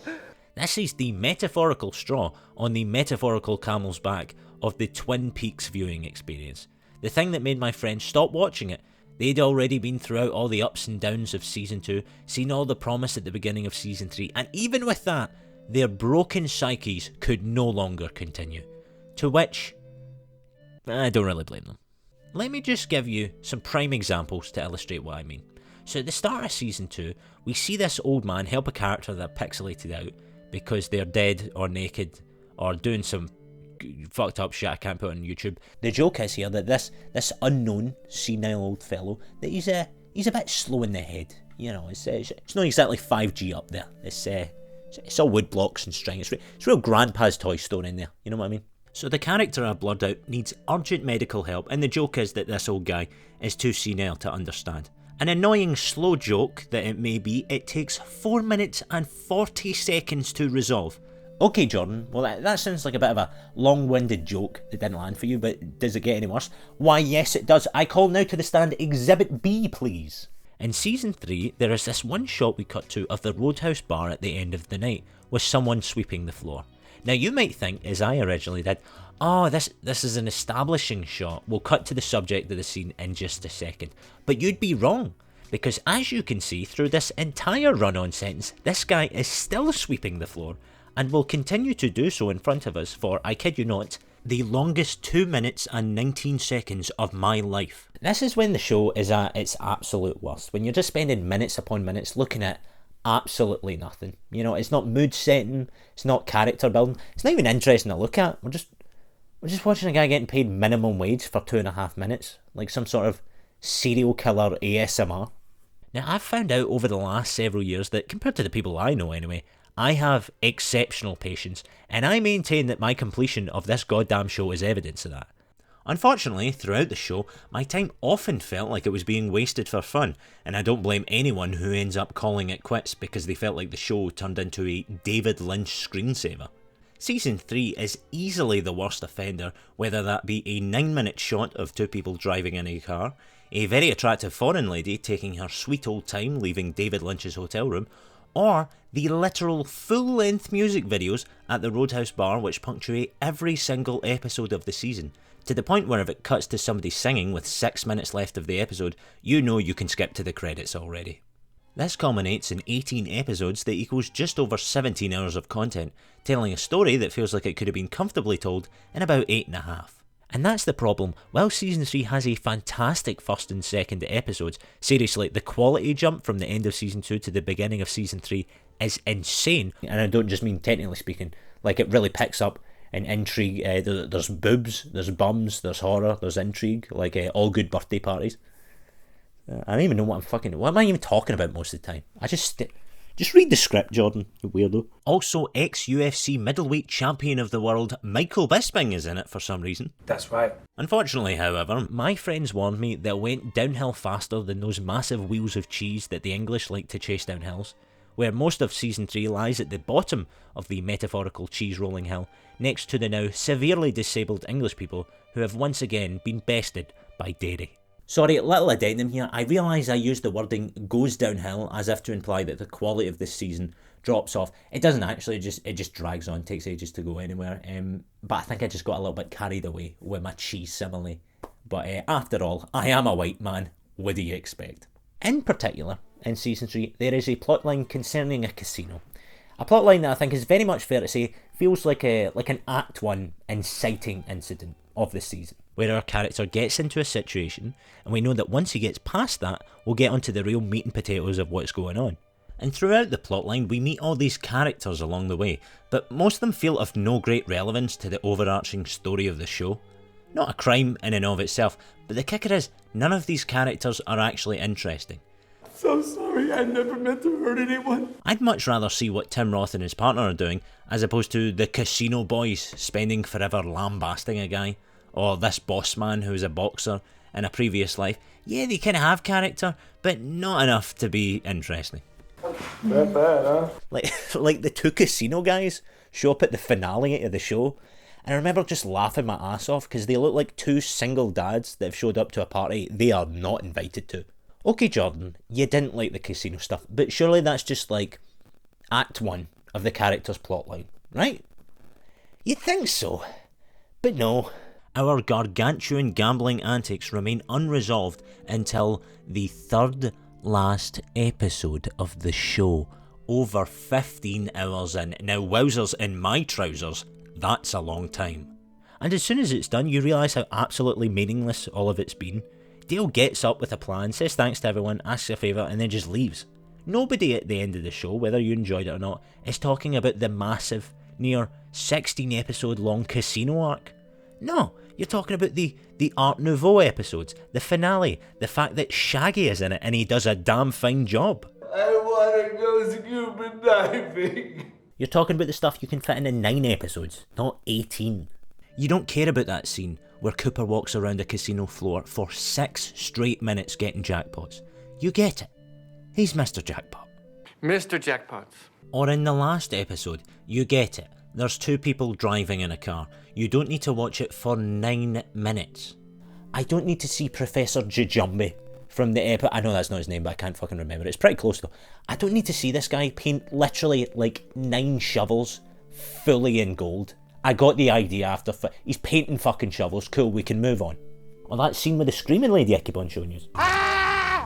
Speaker 3: This is the metaphorical straw on the metaphorical camel's back of the Twin Peaks viewing experience. The thing that made my friends stop watching it. They'd already been throughout all the ups and downs of Season 2, seen all the promise at the beginning of Season 3, and even with that, their broken psyches could no longer continue. To which, I don't really blame them. Let me just give you some prime examples to illustrate what I mean. So at the start of Season 2, we see this old man help a character that pixelated out because they're dead or naked or doing some fucked up shit I can't put on YouTube.
Speaker 1: The joke is here that this unknown senile old fellow, that he's a bit slow in the head. You know, it's not exactly 5G up there. It's all wood blocks and string. It's real grandpa's toy store in there. You know what I mean?
Speaker 3: So the character I blurred out needs urgent medical help, and the joke is that this old guy is too senile to understand. An annoying slow joke that it may be, it takes 4 minutes and 40 seconds to resolve.
Speaker 1: Okay, Jordan, well that sounds like a bit of a long-winded joke that didn't land for you, but does it get any worse? Why, yes it does. I call now to the stand Exhibit B, please.
Speaker 3: In season 3, there is this one shot we cut to of the Roadhouse bar at the end of the night, with someone sweeping the floor. Now you might think, as I originally did, oh, this is an establishing shot, we'll cut to the subject of the scene in just a second. But you'd be wrong, because as you can see through this entire run-on sentence, this guy is still sweeping the floor, and will continue to do so in front of us for, I kid you not, the longest 2 minutes and 19 seconds of my life.
Speaker 1: This is when the show is at its absolute worst, when you're just spending minutes upon minutes looking at absolutely nothing. You know, it's not mood setting, it's not character building, it's not even interesting to look at. We're just watching a guy getting paid minimum wage for 2.5 minutes, like some sort of serial killer ASMR.
Speaker 3: Now, I've found out over the last several years that, compared to the people I know anyway, I have exceptional patience, and I maintain that my completion of this goddamn show is evidence of that. Unfortunately, throughout the show, my time often felt like it was being wasted for fun, and I don't blame anyone who ends up calling it quits because they felt like the show turned into a David Lynch screensaver. Season 3 is easily the worst offender, whether that be a 9-minute shot of two people driving in a car, a very attractive foreign lady taking her sweet old time leaving David Lynch's hotel room, or the literal full-length music videos at the Roadhouse bar which punctuate every single episode of the season, to the point where if it cuts to somebody singing with 6 minutes left of the episode, you know you can skip to the credits already. This culminates in 18 episodes that equals just over 17 hours of content, telling a story that feels like it could have been comfortably told in about 8.5. And that's the problem. While Season 3 has a fantastic first and second episodes, seriously, the quality jump from the end of Season 2 to the beginning of Season 3 is insane.
Speaker 1: And I don't just mean technically speaking, like it really picks up in intrigue. There's boobs, there's bums, there's horror, there's intrigue, like all good birthday parties. I don't even know what am I even talking about most of the time? I just read the script, Jordan, you weirdo.
Speaker 3: Also, ex-UFC middleweight champion of the world, Michael Bisping is in it for some reason.
Speaker 6: That's right.
Speaker 3: Unfortunately, however, my friends warned me that it went downhill faster than those massive wheels of cheese that the English like to chase down hills, where most of Season 3 lies at the bottom of the metaphorical cheese-rolling hill, next to the now severely disabled English people who have once again been bested by dairy.
Speaker 1: Sorry, little addendum here. I realise I used the wording goes downhill as if to imply that the quality of this season drops off. It doesn't actually, it just drags on, takes ages to go anywhere. But I think I just got a little bit carried away with my cheese simile. But after all, I am a white man. What do you expect? In particular, in Season 3, there is a plotline concerning a casino. A plotline that I think is very much fair to say feels like an Act 1 inciting incident of the season,
Speaker 3: where our character gets into a situation, and we know that once he gets past that, we'll get onto the real meat and potatoes of what's going on. And throughout the plotline, we meet all these characters along the way, but most of them feel of no great relevance to the overarching story of the show. Not a crime in and of itself, but the kicker is, none of these characters are actually interesting.
Speaker 6: So sorry, I never meant to hurt anyone.
Speaker 3: I'd much rather see what Tim Roth and his partner are doing, as opposed to the casino boys spending forever lambasting a guy, or this boss man who's a boxer in a previous life. Yeah, they kind of have character, but not enough to be interesting.
Speaker 6: Not bad, huh?
Speaker 1: Like the two casino guys show up at the finale of the show, and I remember just laughing my ass off because they look like two single dads that have showed up to a party they are not invited to. Okay, Jordan, you didn't like the casino stuff, but surely that's just like Act 1 of the character's plotline, right? You'd think so, but no.
Speaker 3: Our gargantuan gambling antics remain unresolved until the third last episode of the show, over 15 hours in. Now, wowzers in my trousers, that's a long time. And as soon as it's done, you realise how absolutely meaningless all of it's been. Dale gets up with a plan, says thanks to everyone, asks a favour, and then just leaves. Nobody at the end of the show, whether you enjoyed it or not, is talking about the massive, near 16 episode long casino arc. No, you're talking about the Art Nouveau episodes, the finale, the fact that Shaggy is in it and he does a damn fine job.
Speaker 6: I want to go scuba diving.
Speaker 1: You're talking about the stuff you can fit in 9 episodes, not 18.
Speaker 3: You don't care about that scene where Cooper walks around a casino floor for 6 straight minutes getting jackpots. You get it. He's Mr. Jackpot.
Speaker 5: Mr. Jackpots.
Speaker 3: Or in the last episode, you get it. There's two people driving in a car. You don't need to watch it for 9 minutes.
Speaker 1: I don't need to see Professor Jujumbe from the episode. I know that's not his name, but I can't fucking remember. It's pretty close though. I don't need to see this guy paint literally like 9 shovels fully in gold. I got the idea after. He's painting fucking shovels. Cool, we can move on. Well, that scene with the screaming lady I keep on showing you.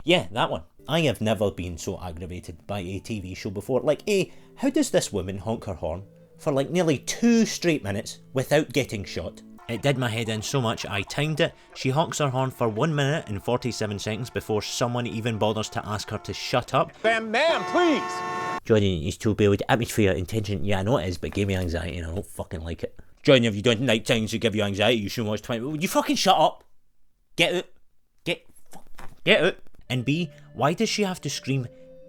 Speaker 1: Yeah, that one. I have never been so aggravated by a TV show before. Like, how does this woman honk her horn for like nearly 2 straight minutes without getting shot?
Speaker 3: It did my head in so much I timed it. She honks her horn for 1 minute and 47 seconds before someone even bothers to ask her to shut up.
Speaker 5: Ma'am, please!
Speaker 1: Johnny, it's to build atmosphere and tension. Yeah, I know it is, but it gave me anxiety and I don't fucking like it. Johnny, if you don't like things that give you anxiety, you shouldn't watch 20. Would you fucking shut up? Get out. Get out.
Speaker 3: And B, why does she have to scream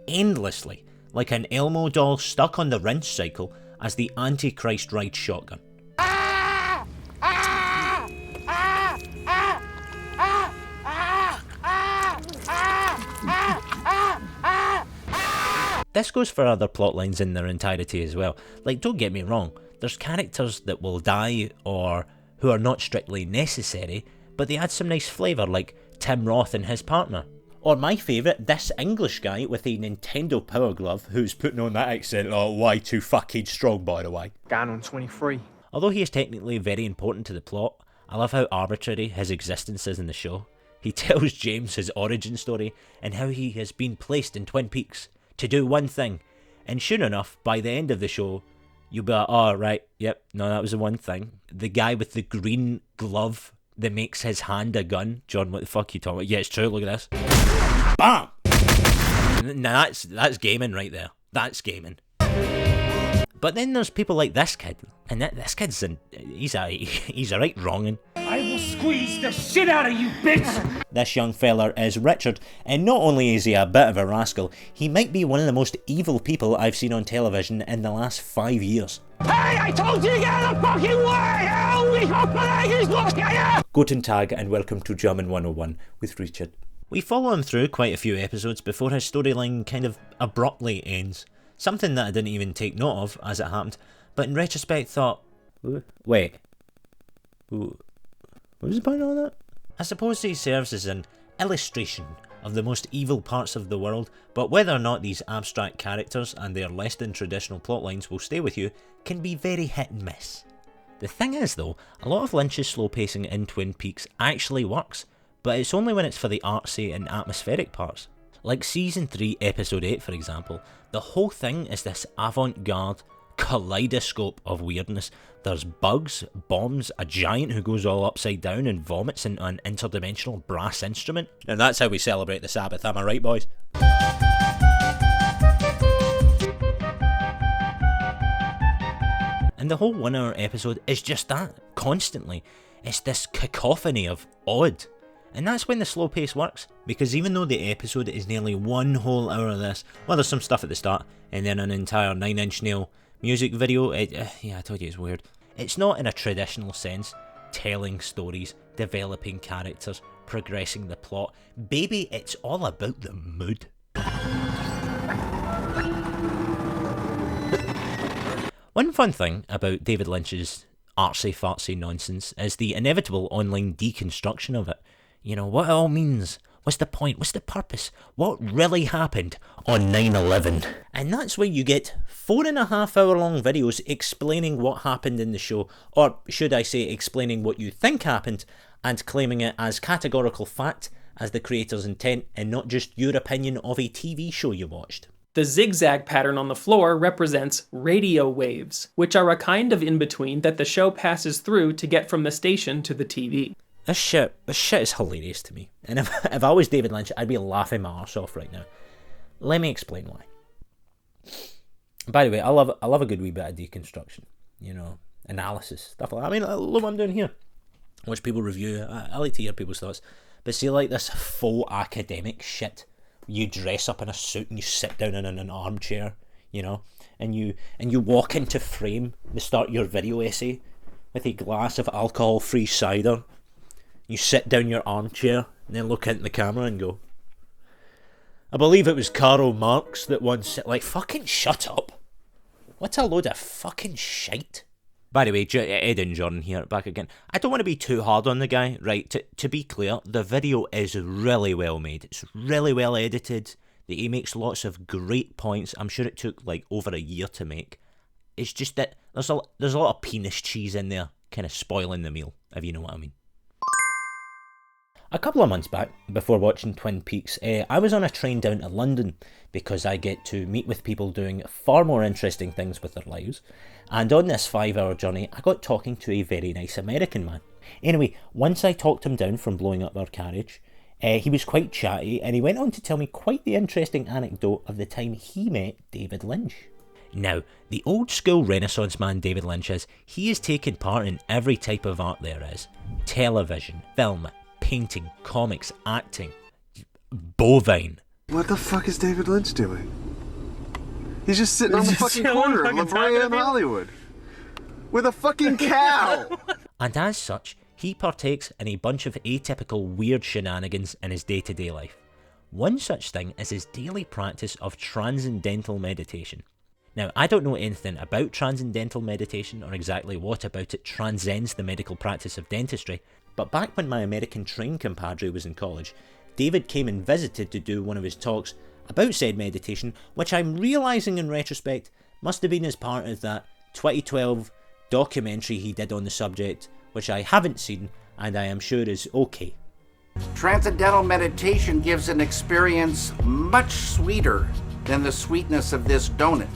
Speaker 3: endlessly, like an Elmo doll stuck on the rinse cycle as the Antichrist rides shotgun? This goes for other plotlines in their entirety as well. Like, don't get me wrong, there's characters that will die or who are not strictly necessary, but they add some nice flavour, like Tim Roth and his partner.
Speaker 1: Or my favourite, this English guy with a Nintendo Power Glove who's putting on that accent. Oh, way too fucking strong, by the way.
Speaker 5: Gone on 23.
Speaker 3: Although he is technically very important to the plot, I love how arbitrary his existence is in the show. He tells James his origin story and how he has been placed in Twin Peaks to do one thing. And sure enough, by the end of the show, you'll be like, oh, right, yep, no, that was the one thing. The guy with the green glove that makes his hand a gun. John, what the fuck are you talking about? Yeah, it's true, look at this. BAM! Now that's gaming right there. That's gaming. But then there's people like this kid, and this kid's he's a right wrongin'.
Speaker 6: I will squeeze the shit out of you, bitch!
Speaker 1: This young fella is Richard, and not only is he a bit of a rascal, he might be one of the most evil people I've seen on television in the last 5 years.
Speaker 6: Hey, I told you to get out of the fucking way!
Speaker 1: Guten Tag and welcome to German 101 with Richard.
Speaker 3: We follow him through quite a few episodes before his storyline kind of abruptly ends. Something that I didn't even take note of as it happened, but in retrospect thought,
Speaker 1: wait, what was the point of that?
Speaker 3: I suppose he serves as an illustration of the most evil parts of the world, but whether or not these abstract characters and their less than traditional plotlines will stay with you can be very hit and miss. The thing is though, a lot of Lynch's slow pacing in Twin Peaks actually works, but it's only when it's for the artsy and atmospheric parts. Like Season 3 Episode 8 for example, the whole thing is this avant-garde kaleidoscope of weirdness. There's bugs, bombs, a giant who goes all upside down and vomits into an interdimensional brass instrument.
Speaker 1: And that's how we celebrate the Sabbath, am I right, boys?
Speaker 3: And the whole 1 hour episode is just that, constantly. It's this cacophony of odd. And that's when the slow pace works, because even though the episode is nearly 1 whole hour of this, well, there's some stuff at the start, and then an entire 9 Inch Nail music video, yeah, I told you it's weird. It's not in a traditional sense, telling stories, developing characters, progressing the plot. Baby, it's all about the mood. One fun thing about David Lynch's artsy-fartsy nonsense is the inevitable online deconstruction of it. You know, what it all means. What's the point? What's the purpose? What really happened on 9/11?
Speaker 1: And that's where you get 4.5 hour long videos explaining what happened in the show, or should I say explaining what you think happened, and claiming it as categorical fact as the creator's intent and not just your opinion of a TV show you watched.
Speaker 13: The zigzag pattern on the floor represents radio waves, which are a kind of in-between that the show passes through to get from the station to the TV.
Speaker 1: This shit is hilarious to me. And if I was David Lynch, I'd be laughing my arse off right now. Let me explain why. By the way, I love a good wee bit of deconstruction. You know, analysis, stuff like that. I mean, look what I'm doing here. Watch people review. I like to hear people's thoughts. But see, like this faux academic shit. You dress up in a suit and you sit down in an armchair, you know, and you walk into frame to start your video essay with a glass of alcohol-free cider. You sit down your armchair and then look into the camera and go, I believe it was Karl Marx that once said, like, fucking shut up. What a load of fucking shite.
Speaker 3: By the way, Ed and Jordan here, back again. I don't want to be too hard on the guy, right? To be clear, the video is really well made. It's really well edited. He makes lots of great points. I'm sure it took like over a year to make. It's just that there's a lot of penis cheese in there, kind of spoiling the meal, if you know what I mean.
Speaker 1: A couple of months back, before watching Twin Peaks, I was on a train down to London because I get to meet with people doing far more interesting things with their lives. And on this 5-hour journey, I got talking to a very nice American man. Anyway, once I talked him down from blowing up our carriage, he was quite chatty, and he went on to tell me quite the interesting anecdote of the time he met David Lynch.
Speaker 3: Now, the old school Renaissance man David Lynch he has taken part in every type of art there is. Television, film, painting, comics, acting, bovine.
Speaker 14: What the fuck is David Lynch doing? He's just sitting on the fucking corner of La Brea in Hollywood with a fucking cow.
Speaker 3: And as such, he partakes in a bunch of atypical weird shenanigans in his day-to-day life. One such thing is his daily practice of transcendental meditation. Now, I don't know anything about transcendental meditation or exactly what about it transcends the medical practice of dentistry, but back when my American train compadre was in college, David came and visited to do one of his talks about said meditation, which I'm realising in retrospect must have been as part of that 2012 documentary he did on the subject, which I haven't seen and I am sure is okay.
Speaker 9: Transcendental meditation gives an experience much sweeter than the sweetness of this donut.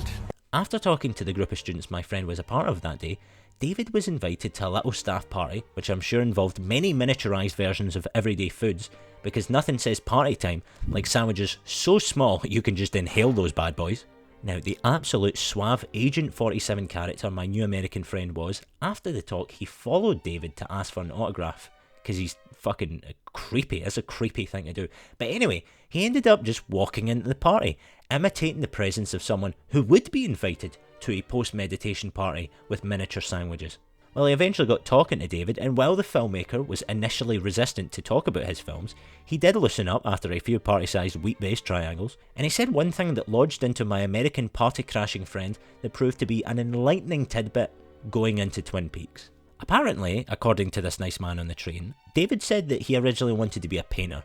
Speaker 3: After talking to the group of students my friend was a part of that day, David was invited to a little staff party, which I'm sure involved many miniaturised versions of everyday foods, because nothing says party time like sandwiches so small you can just inhale those bad boys. Now, the absolute suave Agent 47 character my new American friend was, after the talk he followed David to ask for an autograph, because he's fucking creepy. It's a creepy thing to do. But anyway, he ended up just walking into the party, imitating the presence of someone who would be invited to a post-meditation party with miniature sandwiches. Well, he eventually got talking to David, and while the filmmaker was initially resistant to talk about his films, he did loosen up after a few party-sized wheat-based triangles, and he said one thing that lodged into my American party-crashing friend that proved to be an enlightening tidbit going into Twin Peaks. Apparently, according to this nice man on the train, David said that he originally wanted to be a painter,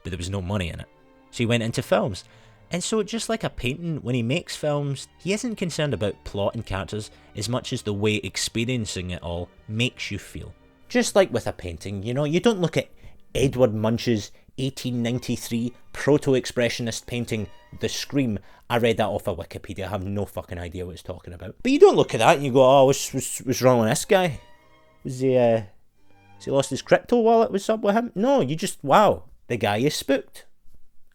Speaker 3: but there was no money in it, so he went into films. And so, just like a painting, when he makes films, he isn't concerned about plot and characters as much as the way experiencing it all makes you feel.
Speaker 1: Just like with a painting, you know, you don't look at Edward Munch's 1893 proto-expressionist painting, The Scream. I read that off of Wikipedia, I have no fucking idea what it's talking about. But you don't look at that and you go, oh, what's wrong with this guy? Has he lost his crypto wallet? What's up with him? No, you just, wow, the guy is spooked.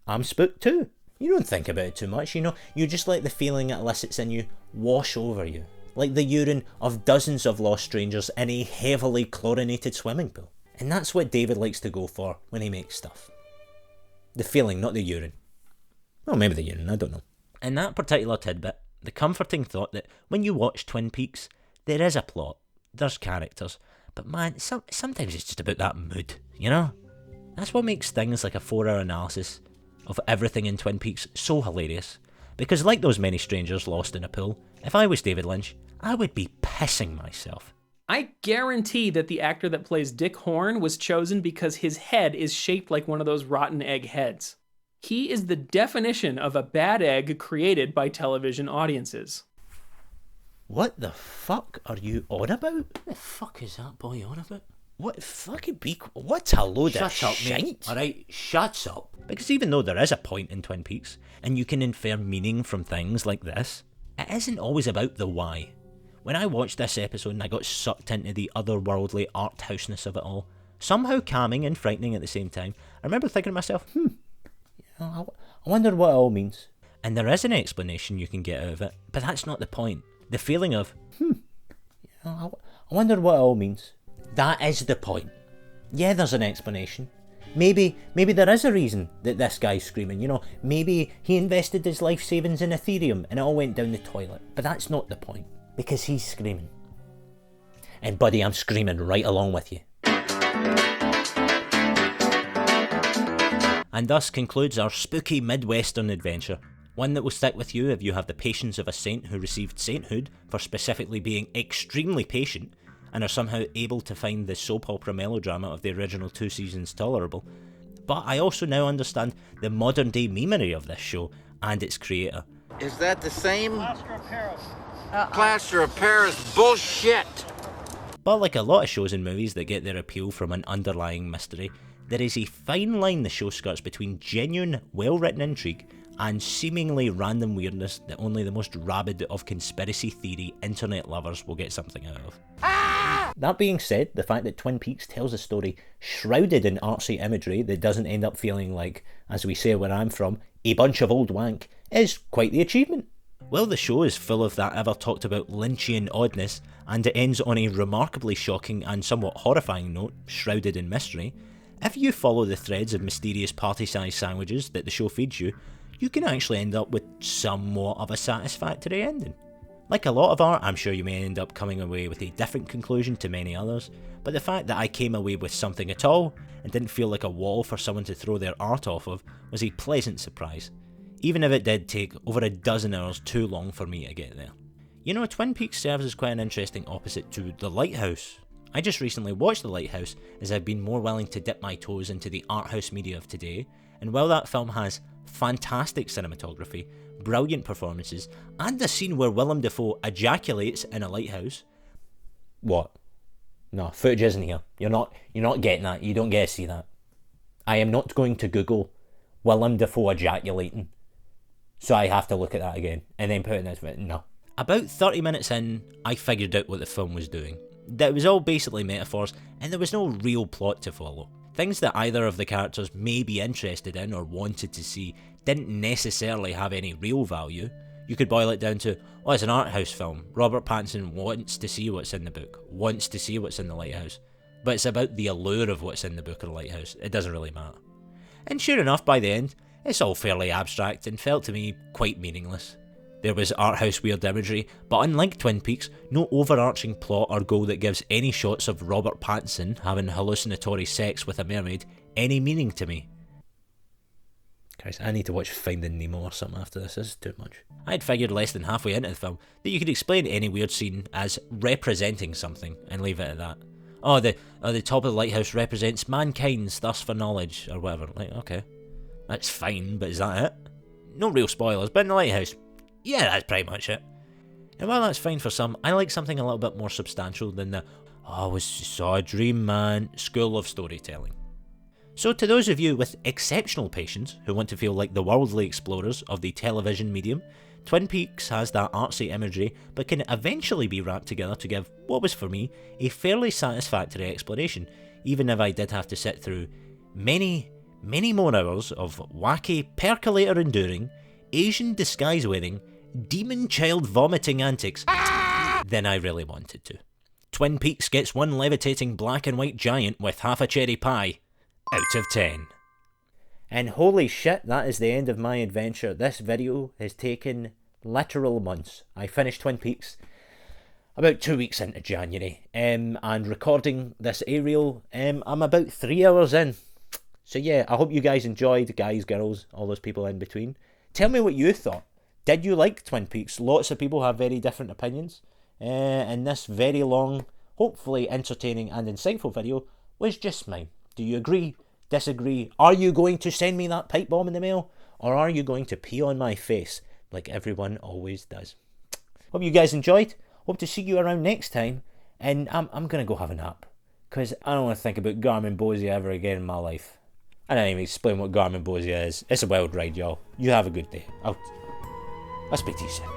Speaker 1: I'm spooked too. You don't think about it too much, you know, you just let the feeling it elicits in you wash over you, like the urine of dozens of lost strangers in a heavily chlorinated swimming pool. And that's what David likes to go for when he makes stuff. The feeling, not the urine. Well, maybe the urine, I don't know.
Speaker 3: In that particular tidbit, the comforting thought that when you watch Twin Peaks, there is a plot, there's characters, but man, sometimes it's just about that mood, you know? That's what makes things like a 4-hour analysis of everything in Twin Peaks so hilarious, because like those many strangers lost in a pool, if I was David Lynch, I would be pissing myself.
Speaker 13: I guarantee that the actor that plays Dick Horn was chosen because his head is shaped like one of those rotten egg heads. He is the definition of a bad egg created by television audiences.
Speaker 1: What the fuck are you on about?
Speaker 3: What the fuck is that boy on about?
Speaker 1: What fucking what's a load of shite?
Speaker 3: Mate. Alright, shuts up. Because even though there is a point in Twin Peaks, and you can infer meaning from things like this, it isn't always about the why. When I watched this episode and I got sucked into the otherworldly art houseness of it all, somehow calming and frightening at the same time, I remember thinking to myself,
Speaker 1: I wonder what it all means.
Speaker 3: And there is an explanation you can get out of it, but that's not the point. The feeling of,
Speaker 1: I wonder what it all means. That is the point. Yeah, there's an explanation. Maybe there is a reason that this guy's screaming, you know, maybe he invested his life savings in Ethereum and it all went down the toilet. But that's not the point, because he's screaming. And buddy, I'm screaming right along with you.
Speaker 3: And thus concludes our spooky Midwestern adventure. One that will stick with you if you have the patience of a saint who received sainthood for specifically being extremely patient and are somehow able to find the soap opera melodrama of the original 2 seasons tolerable. But I also now understand the modern day memery of this show and its creator.
Speaker 9: Is that the same? Plaster of Paris. Plaster of Paris bullshit!
Speaker 3: But like a lot of shows and movies that get their appeal from an underlying mystery, there is a fine line the show skirts between genuine, well-written intrigue and seemingly random weirdness that only the most rabid of conspiracy theory internet lovers will get something out of. That being said, the fact that Twin Peaks tells a story shrouded in artsy imagery that doesn't end up feeling like, as we say where I'm from, a bunch of old wank, is quite the achievement. While the show is full of that ever talked about Lynchian oddness, and it ends on a remarkably shocking and somewhat horrifying note, shrouded in mystery, if you follow the threads of mysterious party-sized sandwiches that the show feeds you, you can actually end up with somewhat of a satisfactory ending. Like a lot of art, I'm sure you may end up coming away with a different conclusion to many others, but the fact that I came away with something at all, and didn't feel like a wall for someone to throw their art off of, was a pleasant surprise, even if it did take over a dozen hours too long for me to get there. You know, Twin Peaks serves as quite an interesting opposite to The Lighthouse. I just recently watched The Lighthouse as I've been more willing to dip my toes into the art house media of today, and while that film has fantastic cinematography, brilliant performances, and a scene where Willem Dafoe ejaculates in a lighthouse... What? No, footage isn't here. You're not getting that. You don't get to see that. I am not going to Google Willem Dafoe ejaculating, so I have to look at that again, and then put it in this video. No. About 30 minutes in, I figured out what the film was doing. That it was all basically metaphors, and there was no real plot to follow. Things that either of the characters may be interested in or wanted to see didn't necessarily have any real value. You could boil it down to, oh, it's an art house film. Robert Pattinson wants to see what's in the book, wants to see what's in the lighthouse. But it's about the allure of what's in the book or the lighthouse. It doesn't really matter. And sure enough, by the end, it's all fairly abstract and felt to me quite meaningless. There was art house weird imagery, but unlike Twin Peaks, no overarching plot or goal that gives any shots of Robert Pattinson having hallucinatory sex with a mermaid any meaning to me. Christ, I need to watch Finding Nemo or something after this. This is too much. I'd figured less than halfway into the film that you could explain any weird scene as representing something and leave it at that. Oh, the top of the lighthouse represents mankind's thirst for knowledge, or whatever. Like, okay, that's fine, but is that it? No real spoilers, but in the lighthouse, yeah, that's pretty much it. And while that's fine for some, I like something a little bit more substantial than the, oh, I was saw a dream, man, school of storytelling. So to those of you with exceptional patience who want to feel like the worldly explorers of the television medium, Twin Peaks has that artsy imagery but can eventually be wrapped together to give what was for me a fairly satisfactory exploration, even if I did have to sit through many more hours of wacky percolator enduring, Asian disguise wearing, demon child vomiting antics than I really wanted to. Twin Peaks gets one levitating black and white giant with half a cherry pie out of 10. And holy shit, that is the end of my adventure. This video has taken literal months. I finished Twin Peaks about 2 weeks into January, and recording this aerial, I'm about 3 hours in. So yeah, I hope you guys enjoyed, guys, girls, all those people in between. Tell me what you thought. Did you like Twin Peaks? Lots of people have very different opinions, and this very long, hopefully entertaining and insightful video was just mine. Do you agree? Disagree? Are you going to send me that pipe bomb in the mail? Or are you going to pee on my face like everyone always does? Hope you guys enjoyed. Hope to see you around next time. And I'm going to go have a nap, because I don't want to think about Garmin Bozia ever again in my life. I didn't even explain what Garmin Bozia is. It's a wild ride, y'all. You have a good day. I'll speak to you soon.